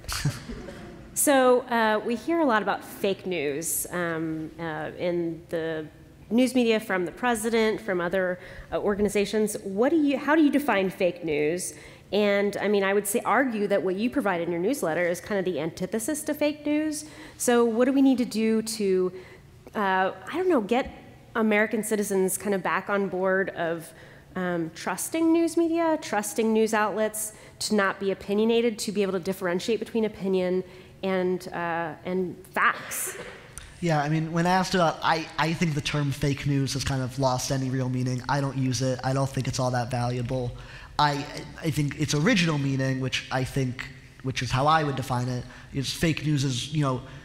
So we hear a lot about fake news in the news media, from the president, from other organizations. How do you define fake news? And I mean, I would argue that what you provide in your newsletter is kind of the antithesis to fake news. So what do we need to do to, get American citizens kind of back on board of trusting news media, trusting news outlets, to not be opinionated, to be able to differentiate between opinion and facts? Yeah, I mean, when asked about, I think the term fake news has kind of lost any real meaning. I don't use it. I don't think it's all that valuable. I think its original meaning, which is how I would define it, is fake news is,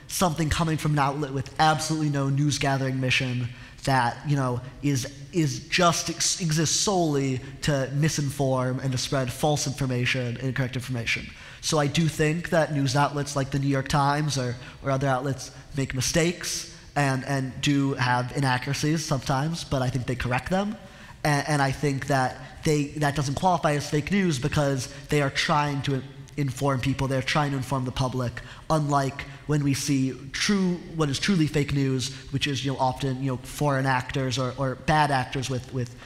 something coming from an outlet with absolutely no news gathering mission that, exists solely to misinform and to spread false information, incorrect information. So I do think that news outlets like the New York Times or other outlets make mistakes and do have inaccuracies sometimes, but I think they correct them. And I think that that doesn't qualify as fake news because they are trying to inform people, they're trying to inform the public, unlike when we see what is truly fake news, which is often foreign actors or bad actors with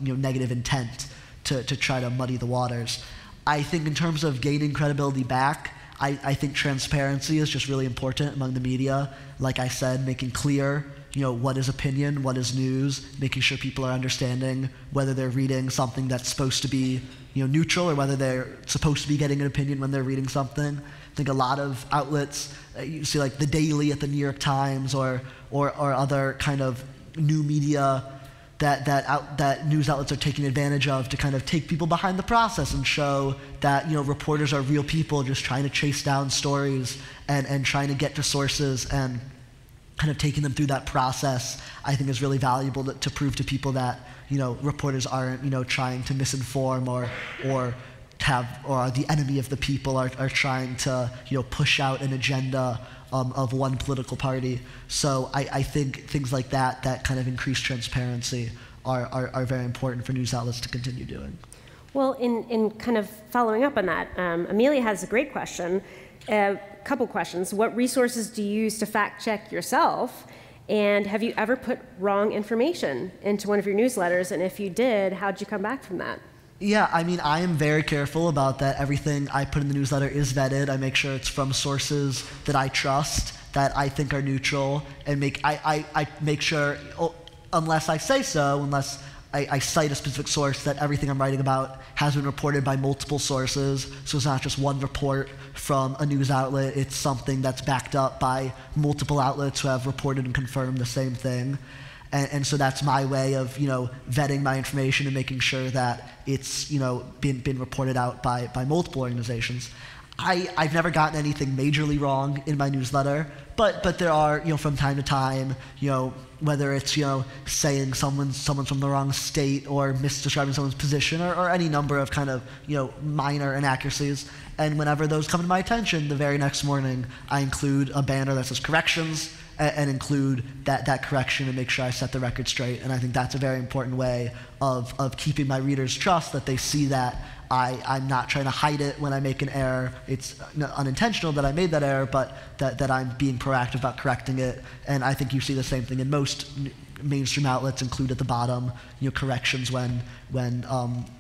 negative intent to try to muddy the waters. I think in terms of gaining credibility back, I think transparency is just really important among the media. Like I said, making clear what is opinion, what is news, making sure people are understanding whether they're reading something that's supposed to be neutral or whether they're supposed to be getting an opinion when they're reading something. I think a lot of outlets, you see like The Daily at the New York Times or other kind of new media that news outlets are taking advantage of to kind of take people behind the process and show that reporters are real people just trying to chase down stories and trying to get to sources, and kind of taking them through that process, I think is really valuable to prove to people that reporters aren't trying to misinform or are the enemy of the people, are trying to push out an agenda of one political party. So I think things like that kind of increased transparency are very important for news outlets to continue doing. Well, in kind of following up on that, Amelia has a great question. A couple questions. What resources do you use to fact check yourself? And have you ever put wrong information into one of your newsletters? And if you did, how'd you come back from that? Yeah, I mean, I am very careful about that. Everything I put in the newsletter is vetted. I make sure it's from sources that I trust, that I think are neutral, and I make sure unless I say so, unless I cite a specific source, that everything I'm writing about has been reported by multiple sources. So it's not just one report from a news outlet, it's something that's backed up by multiple outlets who have reported and confirmed the same thing. And so that's my way of, vetting my information and making sure that it's, been reported out by multiple organizations. I've never gotten anything majorly wrong in my newsletter, but there are, from time to time, whether it's, saying someone's from the wrong state or misdescribing someone's position or any number of kind of, minor inaccuracies. And whenever those come to my attention, the very next morning, I include a banner that says corrections and include that correction and make sure I set the record straight. And I think that's a very important way of keeping my readers' trust, that they see that I'm not trying to hide it when I make an error. It's unintentional that I made that error, but that I'm being proactive about correcting it. And I think you see the same thing in most mainstream outlets, include at the bottom, corrections when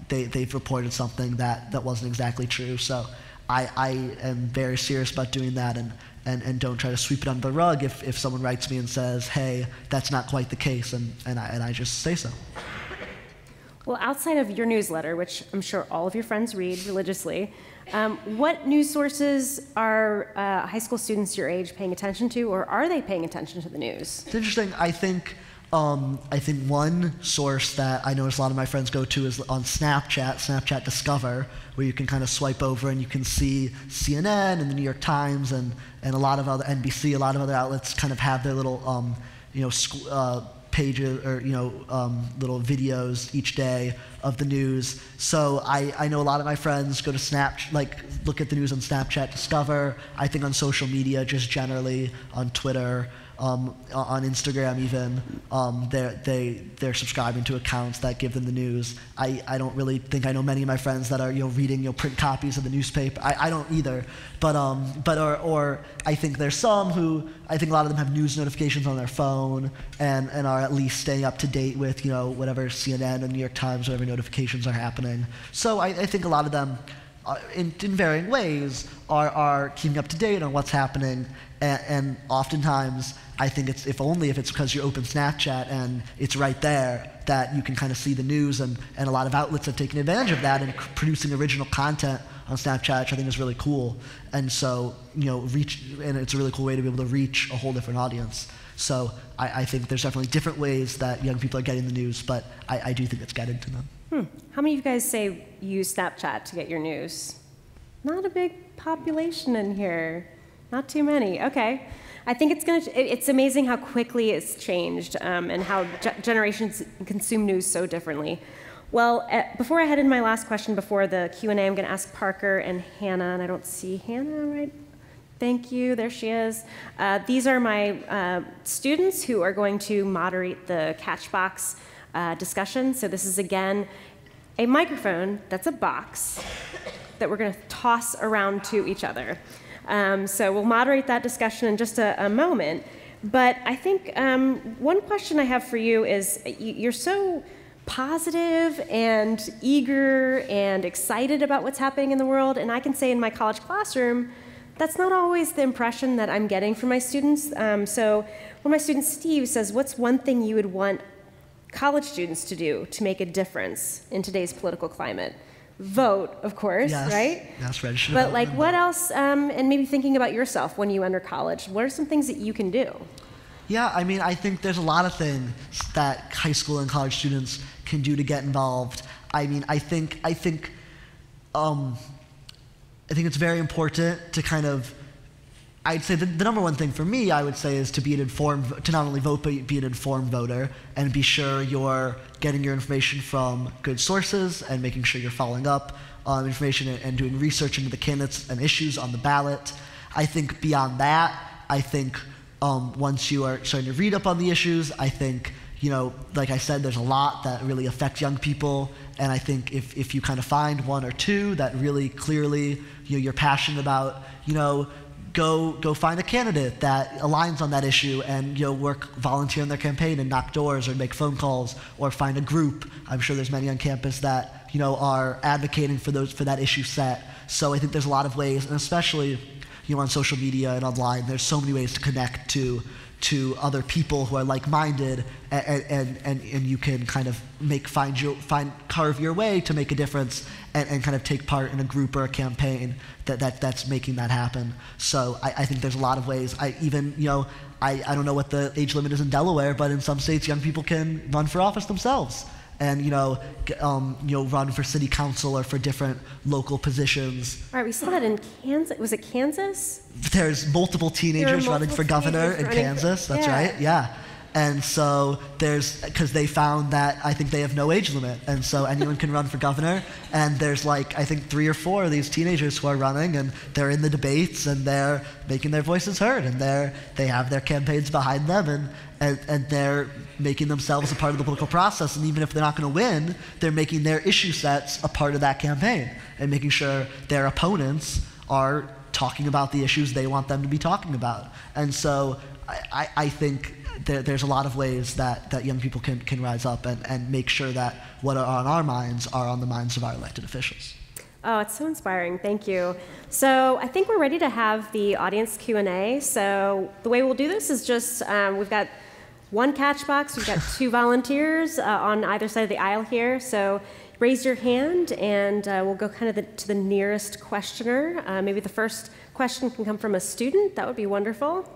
they've reported something that wasn't exactly true. So I am very serious about doing that and don't try to sweep it under the rug if someone writes me and says, hey, that's not quite the case, and I just say so. Well, outside of your newsletter, which I'm sure all of your friends read religiously, what news sources are high school students your age paying attention to, or are they paying attention to the news? It's interesting. I think one source that I notice a lot of my friends go to is on Snapchat Discover, where you can kind of swipe over and you can see CNN and the New York Times and a lot of other NBC, a lot of other outlets kind of have their little pages or little videos each day of the news. So I know a lot of my friends go to look at the news on Snapchat Discover. I think on social media, just generally on Twitter, on Instagram even, they're subscribing to accounts that give them the news. I don't really think I know many of my friends that are reading print copies of the newspaper. I don't either, but I think there's some who, I think a lot of them have news notifications on their phone and are at least staying up to date with whatever CNN and New York Times, whatever notifications are happening. So I think a lot of them in varying ways are keeping up to date on what's happening, and oftentimes I think it's if it's because you open Snapchat and it's right there that you can kind of see the news, and a lot of outlets have taken advantage of that and producing original content on Snapchat, which I think is really cool. And so and it's a really cool way to be able to reach a whole different audience. So I think there's definitely different ways that young people are getting the news, but I do think it's getting to them. How many of you guys say you use Snapchat to get your news? Not a big population in here. Not too many. Okay. I think it's amazing how quickly it's changed and how generations consume news so differently. Well, before I head into my last question before the Q&A, I'm going to ask Parker and Hannah, and I don't see Hannah, right? Thank you. There she is. These are my students who are going to moderate the Catchbox discussion. So this is, again, a microphone that's a box that we're going to toss around to each other. So we'll moderate that discussion in just a moment. But I think one question I have for you is, you're so positive and eager and excited about what's happening in the world, and I can say in my college classroom, that's not always the impression that I'm getting from my students. So one of my students, Steve, says, what's one thing you would want college students to do to make a difference in today's political climate? Vote, of course, yes, right? Yes, register. But like, what else, and maybe thinking about yourself when you enter college, what are some things that you can do? Yeah, I mean, I think there's a lot of things that high school and college students can do to get involved. I mean, I think it's very important to kind of, I'd say the number one thing for me, I would say, is to not only vote, but be an informed voter and be sure you're getting your information from good sources and making sure you're following up on information and doing research into the candidates and issues on the ballot. I think beyond that, once you are starting to read up on the issues, I think, like I said, there's a lot that really affect young people, and I think if you kind of find one or two that really clearly you're passionate about, go find a candidate that aligns on that issue and volunteer in their campaign and knock doors or make phone calls or find a group. I'm sure there's many on campus that are advocating for that issue set. So I think there's a lot of ways, and especially on social media and online, there's so many ways to connect to to other people who are like-minded, and you can kind of carve your way to make a difference and kind of take part in a group or a campaign that's making that happen. So I think there's a lot of ways. I don't know what the age limit is in Delaware, but in some states young people can run for office themselves and run for city council or for different local positions. All right, we saw that in Kansas. Was it Kansas? There's multiple teenagers running for governor in Kansas. That's right. Yeah. And so because they found that I think they have no age limit, and so anyone can run for governor. And there's I think 3 or 4 of these teenagers who are running, and they're in the debates, and they're making their voices heard, and they have their campaigns behind them, and they're making themselves a part of the political process. And even if they're not going to win, they're making their issue sets a part of that campaign, and making sure their opponents are talking about the issues they want them to be talking about. And so I think there's a lot of ways that young people can rise up and make sure that what are on our minds are on the minds of our elected officials. Oh, it's so inspiring. Thank you. So I think we're ready to have the audience Q&A. So the way we'll do this is just, we've got 1 catch box, we've got 2 volunteers on either side of the aisle here. So raise your hand and we'll go kind of to the nearest questioner. Maybe the first question can come from a student. That would be wonderful.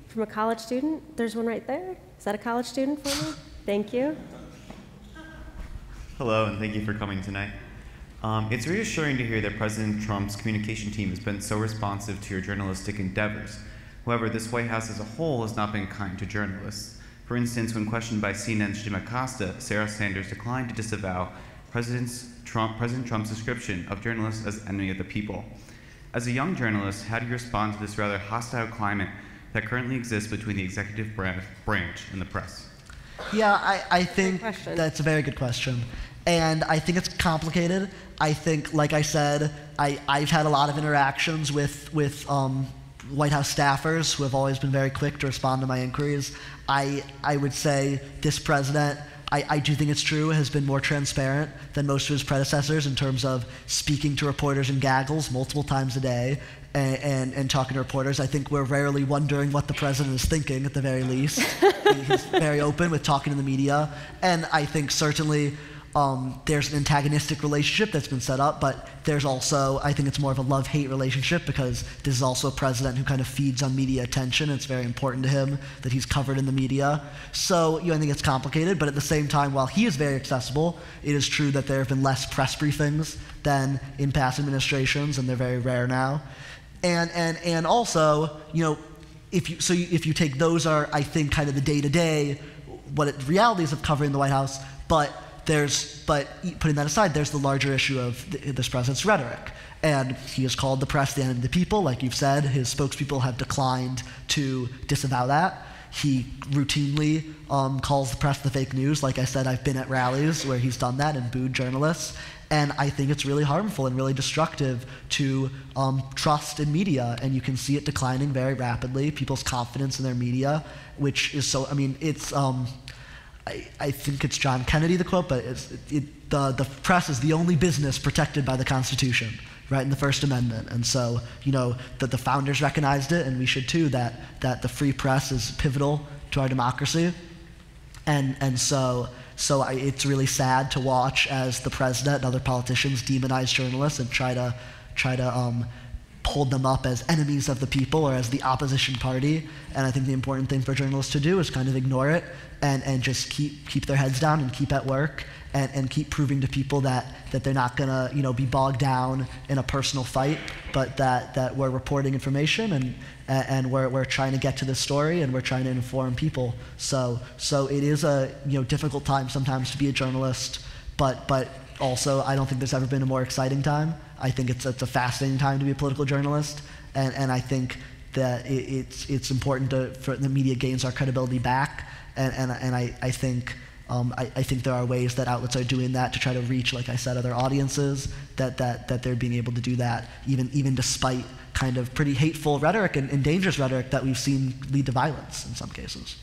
From a college student. There's one right there. Is that a college student for me? Thank you. Hello, and thank you for coming tonight. It's reassuring to hear that President Trump's communication team has been so responsive to your journalistic endeavors. However, this White House as a whole has not been kind to journalists. For instance, when questioned by CNN's Jim Acosta, Sarah Sanders declined to disavow President Trump's description of journalists as enemy of the people. As a young journalist, how do you respond to this rather hostile climate that currently exists between the executive branch and the press? Yeah, I think that's a very good question. And I think it's complicated. I think, like I said, I've had a lot of interactions with White House staffers who have always been very quick to respond to my inquiries. I would say this president, I do think it's true, has been more transparent than most of his predecessors in terms of speaking to reporters in gaggles multiple times a day and talking to reporters. I think we're rarely wondering what the president is thinking, at the very least. He's very open with talking to the media. And I think certainly there's an antagonistic relationship that's been set up, but there's also, I think it's more of a love-hate relationship, because this is also a president who kind of feeds on media attention. It's very important to him that he's covered in the media. So I think it's complicated, but at the same time, while he is very accessible, it is true that there have been less press briefings than in past administrations, and they're very rare now. And also, if you take those are, I think, kind of the day-to-day, realities of covering the White House, but putting that aside, there's the larger issue of this president's rhetoric. And he has called the press the enemy of the people, like you've said. His spokespeople have declined to disavow that. He routinely calls the press the fake news. Like I said, I've been at rallies where he's done that and booed journalists. And I think it's really harmful and really destructive to trust in media. And you can see it declining very rapidly, people's confidence in their media, which is so, it's, I think it's John Kennedy, the quote, but the press is the only business protected by the Constitution, right, in the First Amendment. And so, that the founders recognized it, and we should too, that the free press is pivotal to our democracy. And so it's really sad to watch as the president and other politicians demonize journalists and try to hold them up as enemies of the people or as the opposition party. And I think the important thing for journalists to do is kind of ignore it and just keep their heads down and keep at work and keep proving to people that they're not gonna be bogged down in a personal fight, but that we're reporting information and we're trying to get to this story and we're trying to inform people. So it is a difficult time sometimes to be a journalist, but also I don't think there's ever been a more exciting time. I think it's a fascinating time to be a political journalist, and I think that it's important for the media gains our credibility back, and I think there are ways that outlets are doing that to try to reach, like I said, other audiences, that they're being able to do that even despite kind of pretty hateful rhetoric and dangerous rhetoric that we've seen lead to violence in some cases.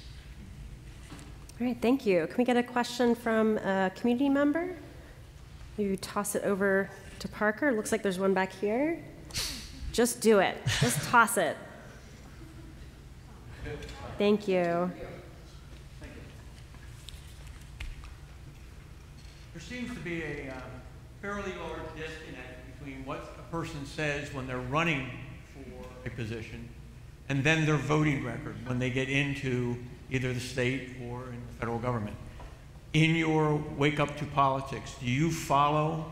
All right, thank you. Can we get a question from a community member? You toss it over to Parker. Looks like there's one back here. Just do it. Just toss it. Thank you. There seems to be a fairly large disconnect between what a person says when they're running for a position and then their voting record when they get into either the state or in the federal government. In your Wake Up to Politics, do you follow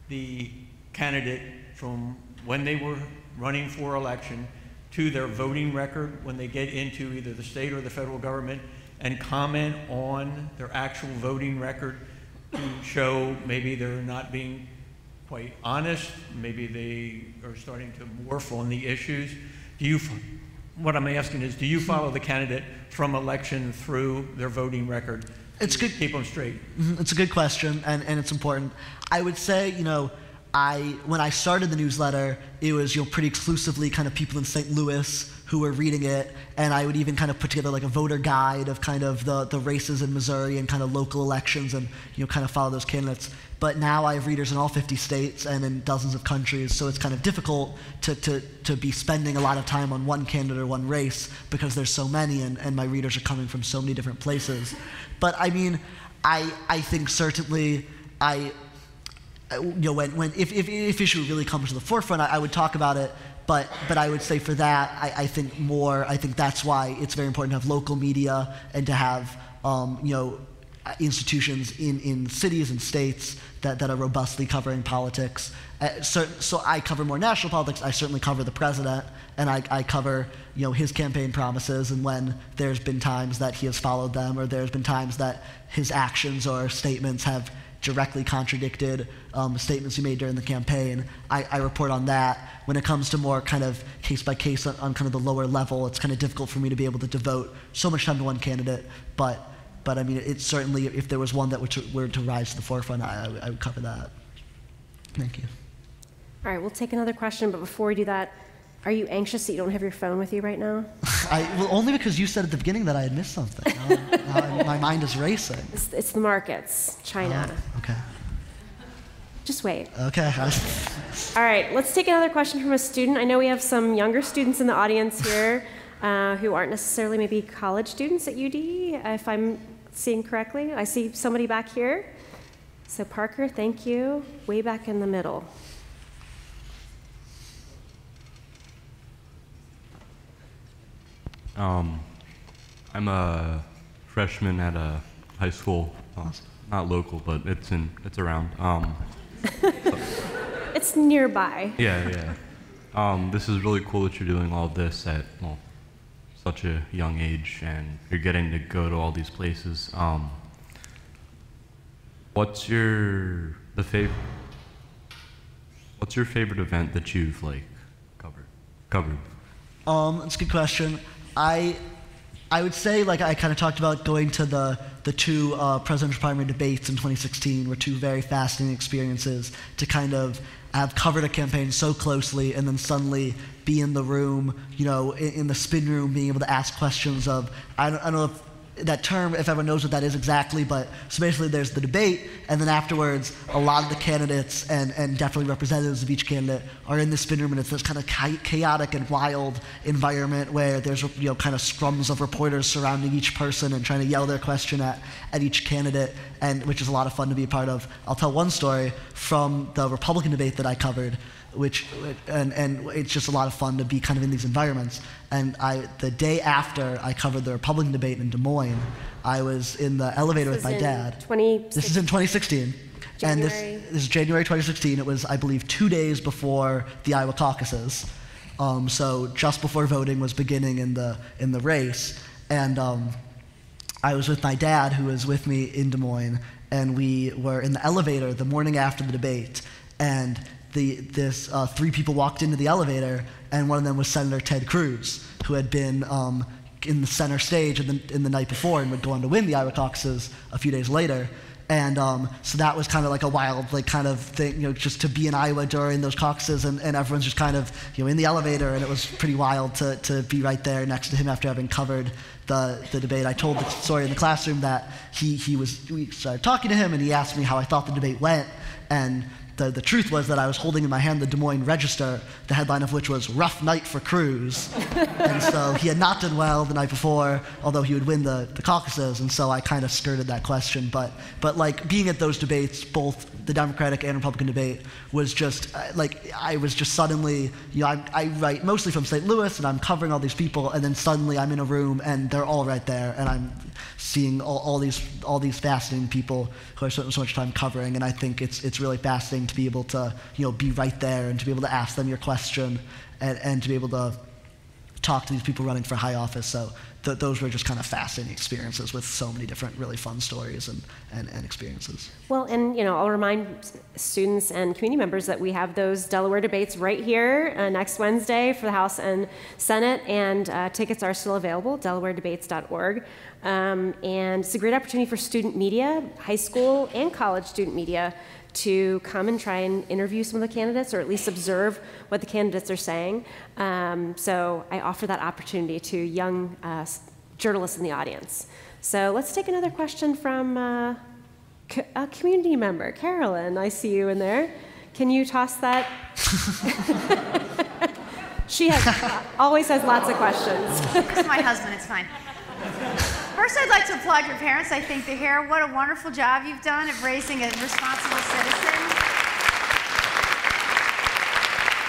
the candidate from when they were running for election to their voting record when they get into either the state or the federal government and comment on their actual voting record to show maybe they're not being quite honest, maybe they are starting to morph on the issues? What I'm asking is, do you follow the candidate from election through their voting record? It's good. Keep them straight. It's a good question, and it's important. I would say, when I started the newsletter, it was pretty exclusively kind of people in St. Louis who were reading it, and I would even kind of put together like a voter guide of kind of the races in Missouri and kind of local elections and kind of follow those candidates. But now I have readers in all 50 states and in dozens of countries, so it's kind of difficult to be spending a lot of time on one candidate or one race because there's so many and my readers are coming from so many different places. But I mean, I think certainly if issue really comes to the forefront, I would talk about it. But I would say for that, I think that's why it's very important to have local media and to have institutions in cities and states that are robustly covering politics. So I cover more national politics. I certainly cover the president, and I cover his campaign promises and when there's been times that he has followed them or there's been times that his actions or statements have directly contradicted statements he made during the campaign. I report on that. When it comes to more kind of case by case on kind of the lower level, it's kind of difficult for me to be able to devote so much time to one candidate. But I mean, it's certainly, if there was one that were to rise to the forefront, I would cover that. Thank you. All right, we'll take another question, but before we do that, are you anxious that you don't have your phone with you right now? Only because you said at the beginning that I had missed something. Now my mind is racing. It's the markets, China. Okay. Just wait. Okay. All right, let's take another question from a student. I know we have some younger students in the audience here who aren't necessarily maybe college students at UD, if I'm seeing correctly. I see somebody back here. So Parker, thank you. Way back in the middle. I'm a freshman at a high school, not local, but it's around. It's nearby. Yeah. This is really cool that you're doing all of this at such a young age, and you're getting to go to all these places. What's your favorite event that you've covered? It's a good question. I would say, like I kind of talked about, going to the two presidential primary debates in 2016 were two very fascinating experiences to kind of have covered a campaign so closely and then suddenly be in the room, in the spin room, being able to ask questions of, I don't know if that term, if everyone knows what that is exactly, but so basically there's the debate, and then afterwards a lot of the candidates and definitely representatives of each candidate are in the spin room, and it's this kind of chaotic and wild environment where there's kind of scrums of reporters surrounding each person and trying to yell their question at each candidate, and which is a lot of fun to be a part of. I'll tell one story from the Republican debate that I covered, and it's just a lot of fun to be kind of in these environments. And the day after I covered the Republican debate in Des Moines, I was in the elevator with my dad. This is in 2016. And this is January 2016. It was, I believe, 2 days before the Iowa caucuses. So just before voting was beginning in the race. And I was with my dad, who was with me in Des Moines, and we were in the elevator the morning after the debate. And three people walked into the elevator, and one of them was Senator Ted Cruz, who had been in the center stage in the night before and would go on to win the Iowa caucuses a few days later. And so that was kind of like a wild kind of thing, just to be in Iowa during those caucuses, and everyone's just kind of in the elevator, and it was pretty wild to be right there next to him after having covered the debate. I told the story in the classroom that we started talking to him, and he asked me how I thought the debate went, and the truth was that I was holding in my hand the Des Moines Register, the headline of which was "Rough Night for Cruz." And so he had not done well the night before, although he would win the caucuses, and so I kind of skirted that question. But like being at those debates, both the Democratic and Republican debate, was just like I was just suddenly, I write mostly from St. Louis, and I'm covering all these people, and then suddenly I'm in a room and they're all right there, and I'm seeing all these fascinating people who I spent so much time covering, and I think it's really fascinating to be able to be right there and to be able to ask them your question and to be able to talk to these people running for high office. So those were just kind of fascinating experiences with so many different really fun stories and experiences. Well, and I'll remind students and community members that we have those Delaware debates right here next Wednesday for the House and Senate, and tickets are still available, delawaredebates.org. And it's a great opportunity for student media, high school and college student media, to come and try and interview some of the candidates, or at least observe what the candidates are saying. So I offer that opportunity to young journalists in the audience. So let's take another question from a community member. Carolyn, I see you in there. Can you toss that? She always has lots of questions. It's my husband, it's fine. First, I'd like to applaud your parents. I think they're here. What a wonderful job you've done of raising a responsible citizen.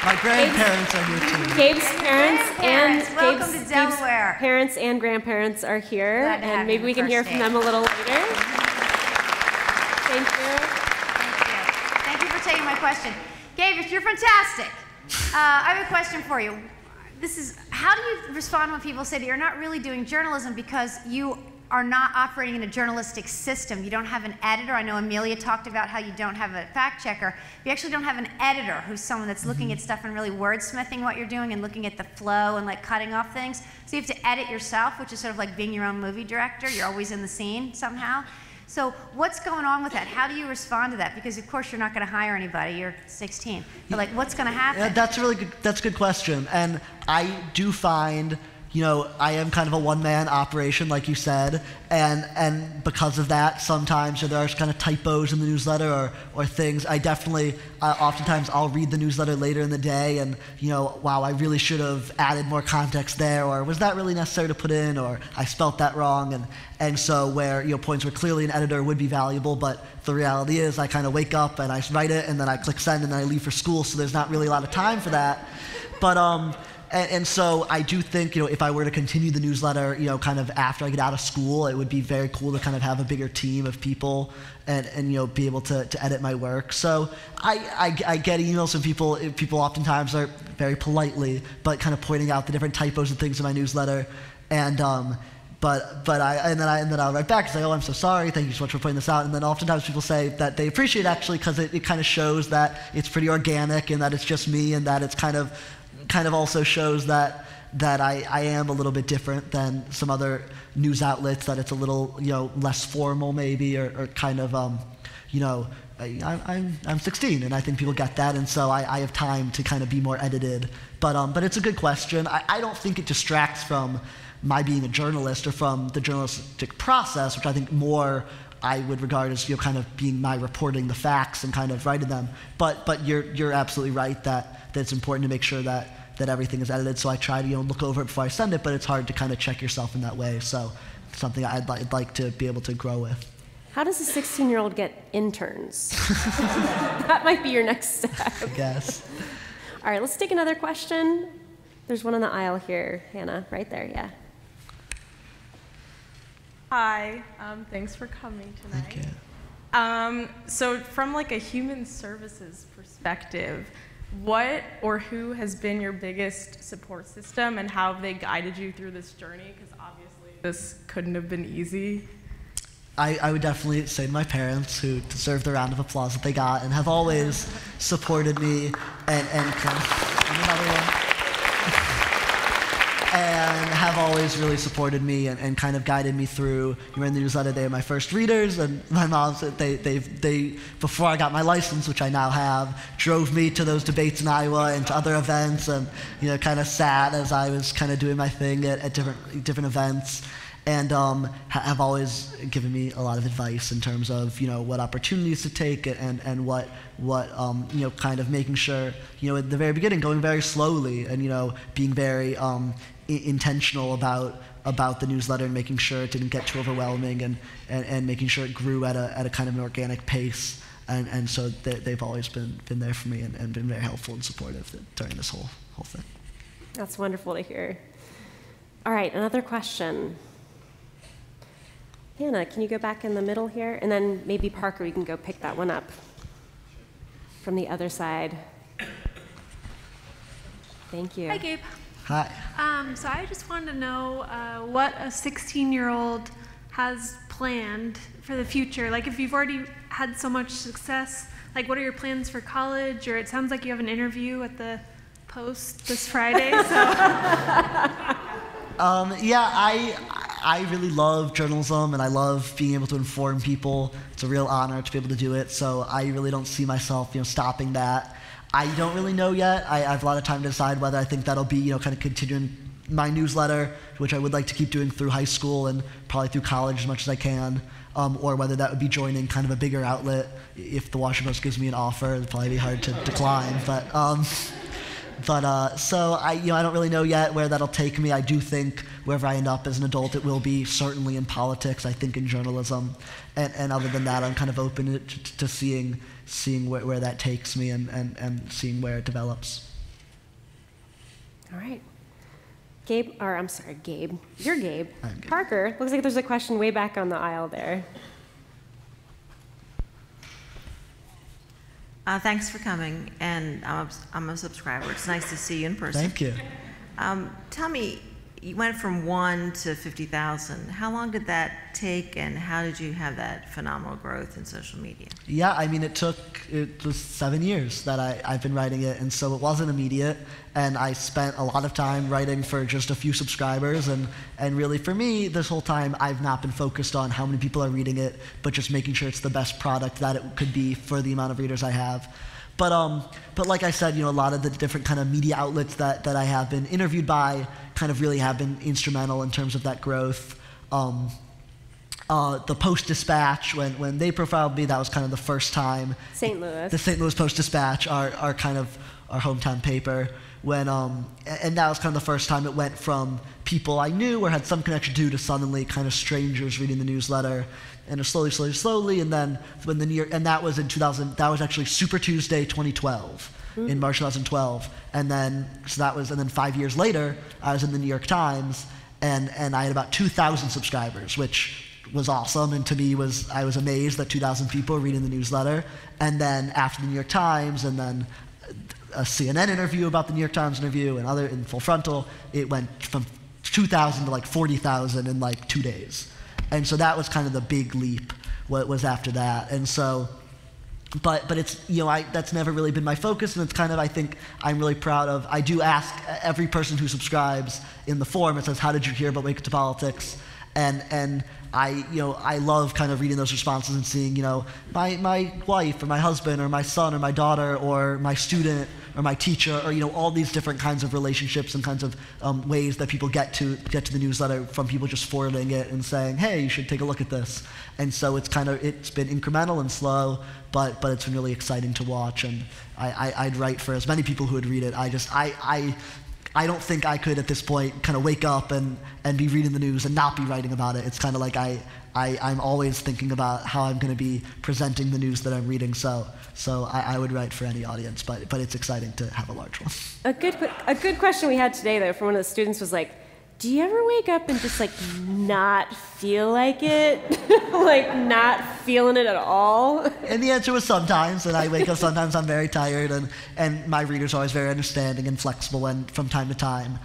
My grandparents are here too. Gabe's parents and welcome to Delaware. Gabe's parents and grandparents are here, and maybe we can hear from them a little later. Thank you. Thank you for taking my question. Gabe, you're fantastic. I have a question for you. How do you respond when people say that you're not really doing journalism because you are not operating in a journalistic system? You don't have an editor. I know Amelia talked about how you don't have a fact checker. You actually don't have an editor who's someone that's looking at stuff and really wordsmithing what you're doing and looking at the flow and like cutting off things. So you have to edit yourself, which is sort of like being your own movie director. You're always in the scene somehow. So what's going on with that? How do you respond to that? Because of course you're not going to hire anybody. You're 16. But like, what's going to happen? Yeah, that's a good question. And I do find, I am kind of a one-man operation, like you said, and because of that, sometimes there are kind of typos in the newsletter or things. I definitely, oftentimes I'll read the newsletter later in the day and, wow, I really should have added more context there, or was that really necessary to put in, or I spelt that wrong, and so where, points where clearly an editor would be valuable, but the reality is I kind of wake up and I write it and then I click send and then I leave for school, so there's not really a lot of time for that. But, and so I do think, if I were to continue the newsletter, kind of after I get out of school, it would be very cool to kind of have a bigger team of people and be able to edit my work. So I get emails from people. People oftentimes are very politely, but kind of pointing out the different typos and things in my newsletter. And but then I'll write back and say, oh, I'm so sorry. Thank you so much for pointing this out. And then oftentimes people say that they appreciate it actually because it kind of shows that it's pretty organic and that it's just me and that it's kind of also shows that I am a little bit different than some other news outlets, that it's a little less formal maybe or kind of I'm 16 and I think people get that, and so I have time to kind of be more edited. But it's a good question. I don't think it distracts from my being a journalist or from the journalistic process, which I think more I would regard as kind of being my reporting the facts and kind of writing them. But you're absolutely right that it's important to make sure that everything is edited. So I try to look over it before I send it, but it's hard to kind of check yourself in that way. So it's something I'd like to be able to grow with. How does a 16-year-old get interns? That might be your next step. I guess. All right, let's take another question. There's one on the aisle here, Hannah, right there, yeah. Hi, thanks for coming tonight. Thank you. So from like a human services perspective, what or who has been your biggest support system and how have they guided you through this journey? Because obviously this couldn't have been easy. I would definitely say my parents, who deserve the round of applause that they got and have always supported me and have always really supported me and kind of guided me through. You were in the newsletter, they were my first readers, and my mom said they before I got my license, which I now have, drove me to those debates in Iowa and to other events, and kind of sat as I was kind of doing my thing at different events. and have always given me a lot of advice in terms of what opportunities to take and what kind of making sure at the very beginning going very slowly and being very intentional about the newsletter and making sure it didn't get too overwhelming and making sure it grew at a kind of an organic pace. And so they've always been there for me and been very helpful and supportive during this whole thing. That's wonderful to hear. All right, another question. Hannah, can you go back in the middle here? And then maybe Parker, you can go pick that one up from the other side. Thank you. Hi, Gabe. Hi. So I just wanted to know what a 16-year-old has planned for the future. Like, if you've already had so much success, like, what are your plans for college? Or it sounds like you have an interview at the Post this Friday. I really love journalism and I love being able to inform people. It's a real honor to be able to do it. So I really don't see myself, stopping that. I don't really know yet. I have a lot of time to decide whether I think that'll be, kind of continuing my newsletter, which I would like to keep doing through high school and probably through college as much as I can, or whether that would be joining kind of a bigger outlet. If the Washington Post gives me an offer, it'd probably be hard to decline. So I don't really know yet where that'll take me. I do think wherever I end up as an adult, it will be certainly in politics, I think in journalism. And other than that, I'm kind of open to seeing where that takes me and seeing where it develops. All right. Gabe. You're Gabe. I'm Gabe. Parker, looks like there's a question way back on the aisle there. Thanks for coming, and I'm a subscriber. It's nice to see you in person. Thank you. Tell me, you went from 1 to 50,000. How long did that take, and how did you have that phenomenal growth in social media? Yeah, I mean, it was 7 years that I've been writing it, and so it wasn't immediate, and I spent a lot of time writing for just a few subscribers, and really for me, this whole time, I've not been focused on how many people are reading it, but just making sure it's the best product that it could be for the amount of readers I have. But like I said, a lot of the different kind of media outlets that I have been interviewed by kind of really have been instrumental in terms of that growth. The Post-Dispatch, when they profiled me, that was kind of the first time. St. Louis. The St. Louis Post-Dispatch, our kind of our hometown paper, and that was kind of the first time it went from people I knew or had some connection to suddenly kind of strangers reading the newsletter. And slowly, and then when the New York, and that was in 2000. That was actually Super Tuesday 2012, in March 2012, and then 5 years later, I was in the New York Times, and I had about 2,000 subscribers, which was awesome, and to me I was amazed that 2,000 people were reading the newsletter, and then after the New York Times, and then a CNN interview about the New York Times interview, and in Full Frontal, it went from 2,000 to like 40,000 in like 2 days. And so that was kind of the big leap, what was after that. And so, but it's, that's never really been my focus, and it's kind of, I think, I'm really proud of. I do ask every person who subscribes in the forum, it says, how did you hear about Wake Up to Politics? And I love kind of reading those responses and seeing, my wife or my husband or my son or my daughter or my student or my teacher or, all these different kinds of relationships and kinds of ways that people get to the newsletter from people just forwarding it and saying, hey, you should take a look at this. And so it's been incremental and slow, but it's been really exciting to watch. And I'd write for as many people who would read it. I don't think I could at this point kind of wake up and be reading the news and not be writing about it. It's kind of like I'm always thinking about how I'm going to be presenting the news that I'm reading. So I would write for any audience, but it's exciting to have a large one. A good question we had today, though, from one of the students was like, do you ever wake up and just like not feel like it? Like not feeling it at all? And the answer was sometimes, and I wake up sometimes I'm very tired, and my readers are always very understanding and flexible, and from time to time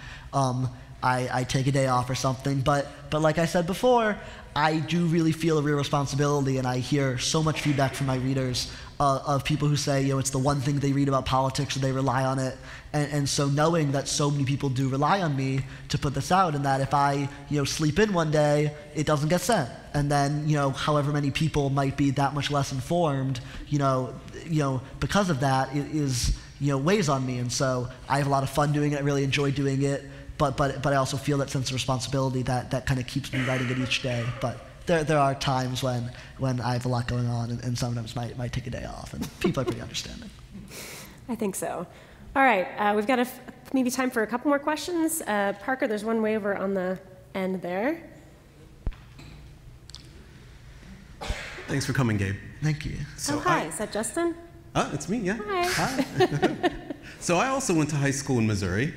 I take a day off or something. But like I said before, I do really feel a real responsibility, and I hear so much feedback from my readers of people who say, it's the one thing they read about politics, or they rely on it. And so knowing that so many people do rely on me to put this out, and that if I, sleep in one day, it doesn't get sent. And then, however many people might be that much less informed, because of that, it is, weighs on me. And so I have a lot of fun doing it. I really enjoy doing it. but I also feel that sense of responsibility that kind of keeps me writing it each day. But there are times when I have a lot going on, and sometimes might take a day off, and people are pretty understanding. I think so. All right, we've got maybe time for a couple more questions. Parker, there's one way over on the end there. Thanks for coming, Gabe. Thank you. So hi, is that Justin? It's me, yeah. Hi. So I also went to high school in Missouri.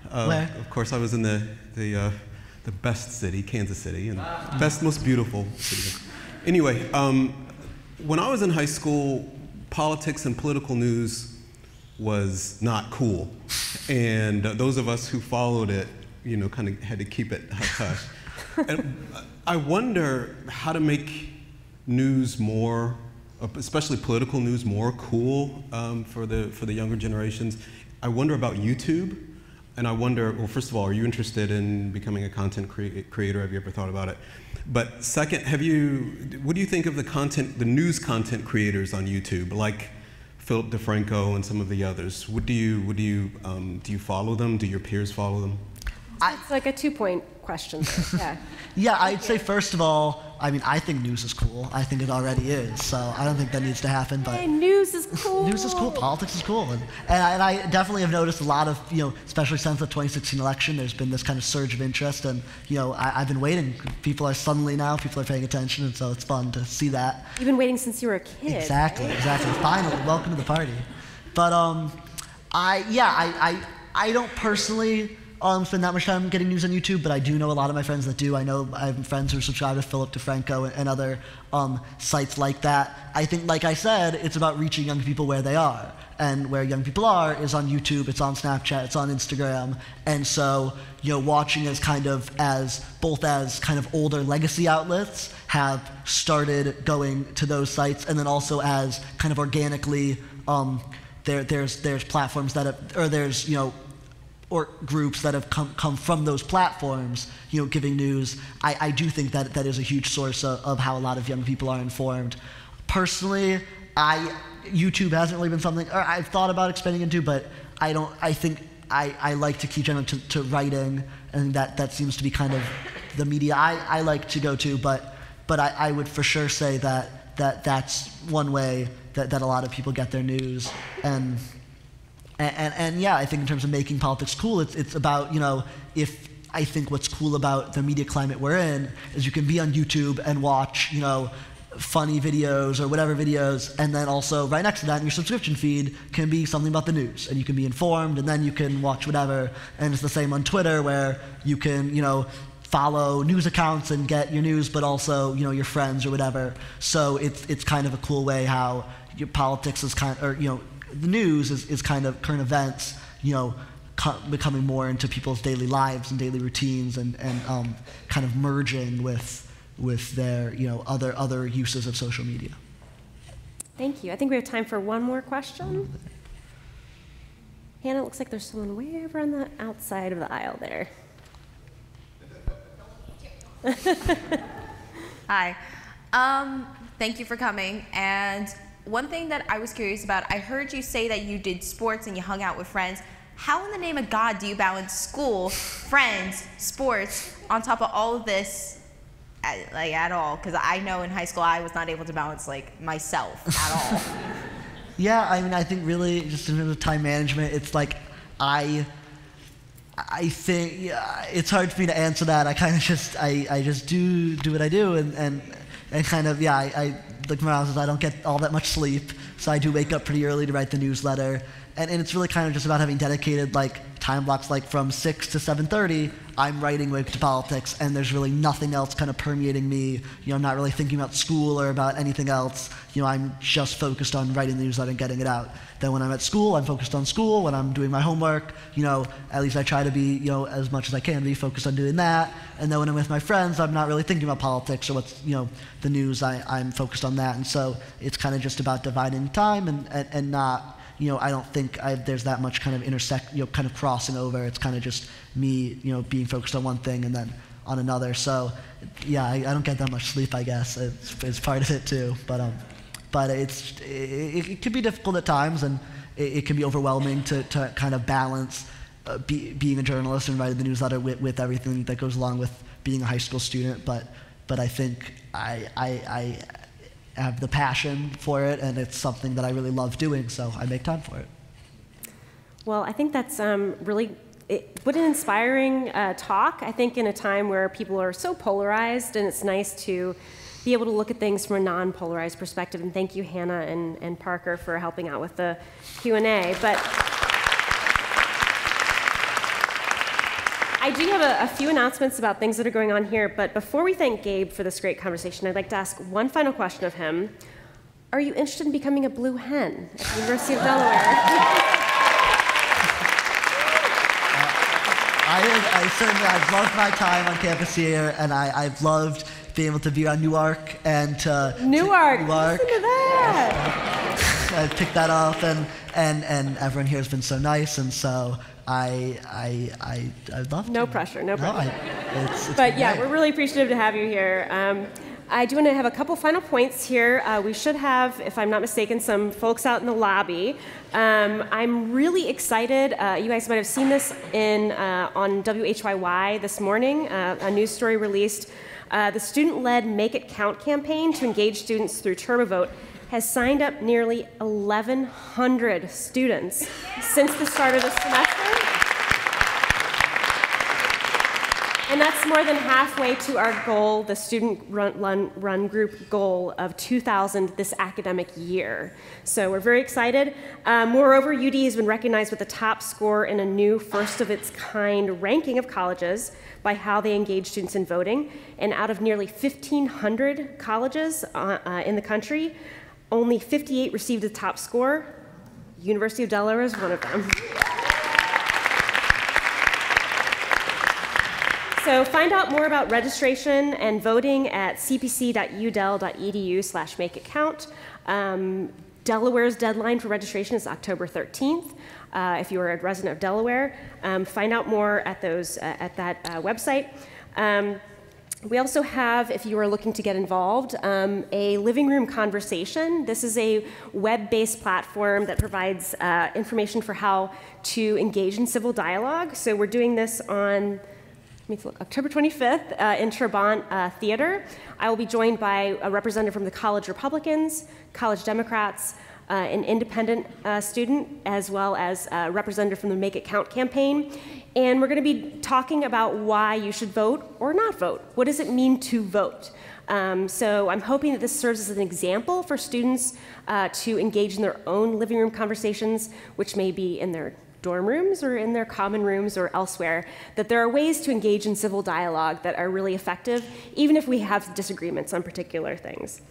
Where? Of course, I was in the best city, Kansas City, and best, most beautiful city. Anyway, when I was in high school, politics and political news was not cool, and those of us who followed it, kind of had to keep it hush-hush. And I wonder how to make news more, especially political news, more cool for the younger generations. I wonder about YouTube, and I wonder, well, first of all, are you interested in becoming a content creator? Have you ever thought about it? But second, what do you think of the news content creators on YouTube, like Philip DeFranco and some of the others? Do you follow them? Do your peers follow them? It's like a 2-point question. Yeah. Yeah, I'd say first of all, I think news is cool. I think it already is, so I don't think that needs to happen. But hey, news is cool. News is cool. Politics is cool, and I definitely have noticed a lot of especially since the 2016 election, there's been this kind of surge of interest, and I've been waiting. People are paying attention, and so it's fun to see that. You've been waiting since you were a kid. Exactly. Right? Exactly. Finally, welcome to the party. But I don't personally spend that much time getting news on YouTube, but I do know a lot of my friends that do. I have friends who are subscribed to Philip DeFranco and other sites like that. I think, like I said, it's about reaching young people where they are. And where young people are is on YouTube, it's on Snapchat, it's on Instagram. And so, watching as both as kind of older legacy outlets have started going to those sites, and then also as kind of organically, there's platforms that have, or there's, or groups that have come from those platforms, giving news. I do think that is a huge source of how a lot of young people are informed. Personally, YouTube hasn't really been something, or I've thought about expanding into, but I think I like to keep generally to writing, and that seems to be kind of the media I like to go to, but I would for sure say that's one way that a lot of people get their news. And yeah, I think in terms of making politics cool, it's about, if I think what's cool about the media climate we're in is you can be on YouTube and watch, funny videos or whatever videos, and then also right next to that in your subscription feed can be something about the news, and you can be informed, and then you can watch whatever. And it's the same on Twitter, where you can, follow news accounts and get your news, but also, your friends or whatever. So it's kind of a cool way how your politics is the news is kind of current events, becoming more into people's daily lives and daily routines, and kind of merging with their other uses of social media. Thank you. I think we have time for one more question. Hannah, it looks like there's someone way over on the outside of the aisle there. Hi. Thank you for coming. And one thing that I was curious about, I heard you say that you did sports and you hung out with friends. How in the name of God do you balance school, friends, sports, on top of all of this, at all? Because I know in high school I was not able to balance, myself at all. Yeah, I think really, just in terms of time management, it's like, I think it's hard for me to answer that. I kind of just, I just do what I do, and kind of, I like Morales says, I don't get all that much sleep, so I do wake up pretty early to write the newsletter, and it's really kind of just about having dedicated time blocks, from 6 to 7:30, I'm writing Wake to Politics, and there's really nothing else kind of permeating me. I'm not really thinking about school or about anything else. I'm just focused on writing the newsletter and getting it out. Then when I'm at school, I'm focused on school. When I'm doing my homework, at least I try to be, as much as I can be focused on doing that. And then when I'm with my friends, I'm not really thinking about politics or what's, the news. I'm focused on that. And so it's kind of just about dividing time and not, I don't think there's that much kind of kind of crossing over. It's kind of just me, being focused on one thing and then on another. So yeah, I don't get that much sleep, I guess. It's part of it too. But it can be difficult at times, and it can be overwhelming to kind of balance being a journalist and writing the newsletter with everything that goes along with being a high school student. But I think I have the passion for it, and it's something that I really love doing, so I make time for it. Well, I think that's what an inspiring talk. I think in a time where people are so polarized, and it's nice to be able to look at things from a non-polarized perspective. And thank you, Hannah and Parker, for helping out with the Q&A. But I do have a few announcements about things that are going on here. But before we thank Gabe for this great conversation, I'd like to ask one final question of him. Are you interested in becoming a blue hen at the University of Delaware? I've loved my time on campus here, and I've loved being able to be on Newark and Newark. Listen to that. I picked that up, and everyone here has been so nice, and so I love. No pressure, no pressure. It's but yeah, we're really appreciative to have you here. I do want to have a couple final points here. We should have, if I'm not mistaken, some folks out in the lobby. I'm really excited. You guys might have seen this on WHYY this morning, a news story released. The student-led Make It Count campaign to engage students through TurboVote has signed up nearly 1,100 students since the start of the semester. And that's more than halfway to our goal, the student run group goal of 2,000 this academic year. So we're very excited. Moreover, UD has been recognized with the top score in a new first-of-its-kind ranking of colleges by how they engage students in voting. And out of nearly 1,500 colleges in the country, only 58 received the top score. University of Delaware is one of them. So find out more about registration and voting at cpc.udel.edu/makeitcount. Delaware's deadline for registration is October 13th. If you are a resident of Delaware, find out more at that website. We also have, if you are looking to get involved, a living room conversation. This is a web-based platform that provides information for how to engage in civil dialogue. So we're doing this on October 25th in Trabant Theater. I will be joined by a representative from the College Republicans, College Democrats, an independent student, as well as a representative from the Make It Count campaign. And we're going to be talking about why you should vote or not vote. What does it mean to vote? So I'm hoping that this serves as an example for students to engage in their own living room conversations, which may be in their dorm rooms or in their common rooms or elsewhere, that there are ways to engage in civil dialogue that are really effective, even if we have disagreements on particular things.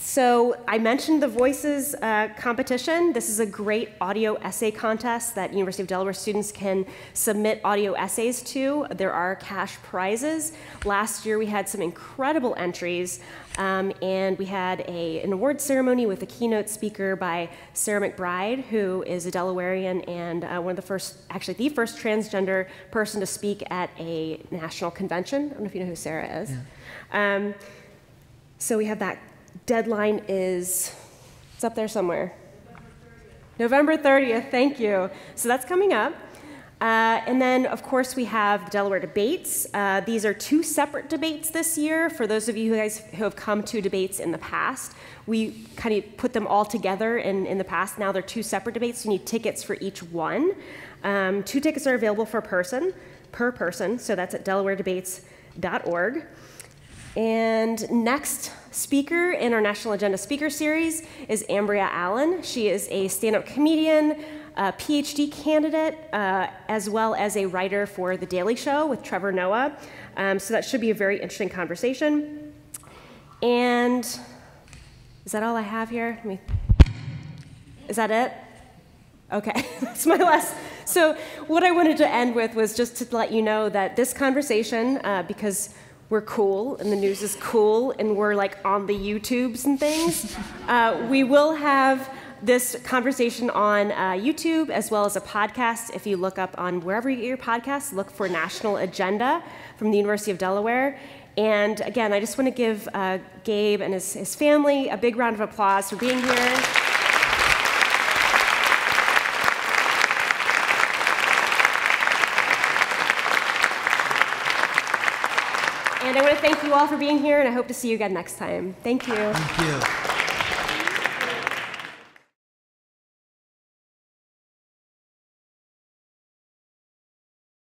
So I mentioned the Voices competition. This is a great audio essay contest that University of Delaware students can submit audio essays to. There are cash prizes. Last year we had some incredible entries, and we had an award ceremony with a keynote speaker by Sarah McBride, who is a Delawarean and one of the first, actually the first transgender person to speak at a national convention. I don't know if you know who Sarah is. Yeah. So we have that. Deadline is, it's up there somewhere. November 30th, thank you. So that's coming up. And then, of course, we have the Delaware debates. These are two separate debates this year. For those of you guys who have come to debates in the past, we kind of put them all together in the past. Now they're two separate debates. You need tickets for each one. 2 tickets are available per person, so that's at delawaredebates.org. And next speaker in our National Agenda Speaker Series is Ambria Allen. She is a stand-up comedian, a PhD candidate, as well as a writer for The Daily Show with Trevor Noah. So that should be a very interesting conversation. And is that all I have here? Is that it? Okay, that's my last. So what I wanted to end with was just to let you know that this conversation, because we're cool and the news is cool and we're like on the YouTubes and things, we will have this conversation on YouTube as well as a podcast. If you look up on wherever you get your podcasts, look for National Agenda from the University of Delaware. And again, I just want to give Gabe and his family a big round of applause for being here. And I want to thank you all for being here, and I hope to see you again next time. Thank you. Thank you.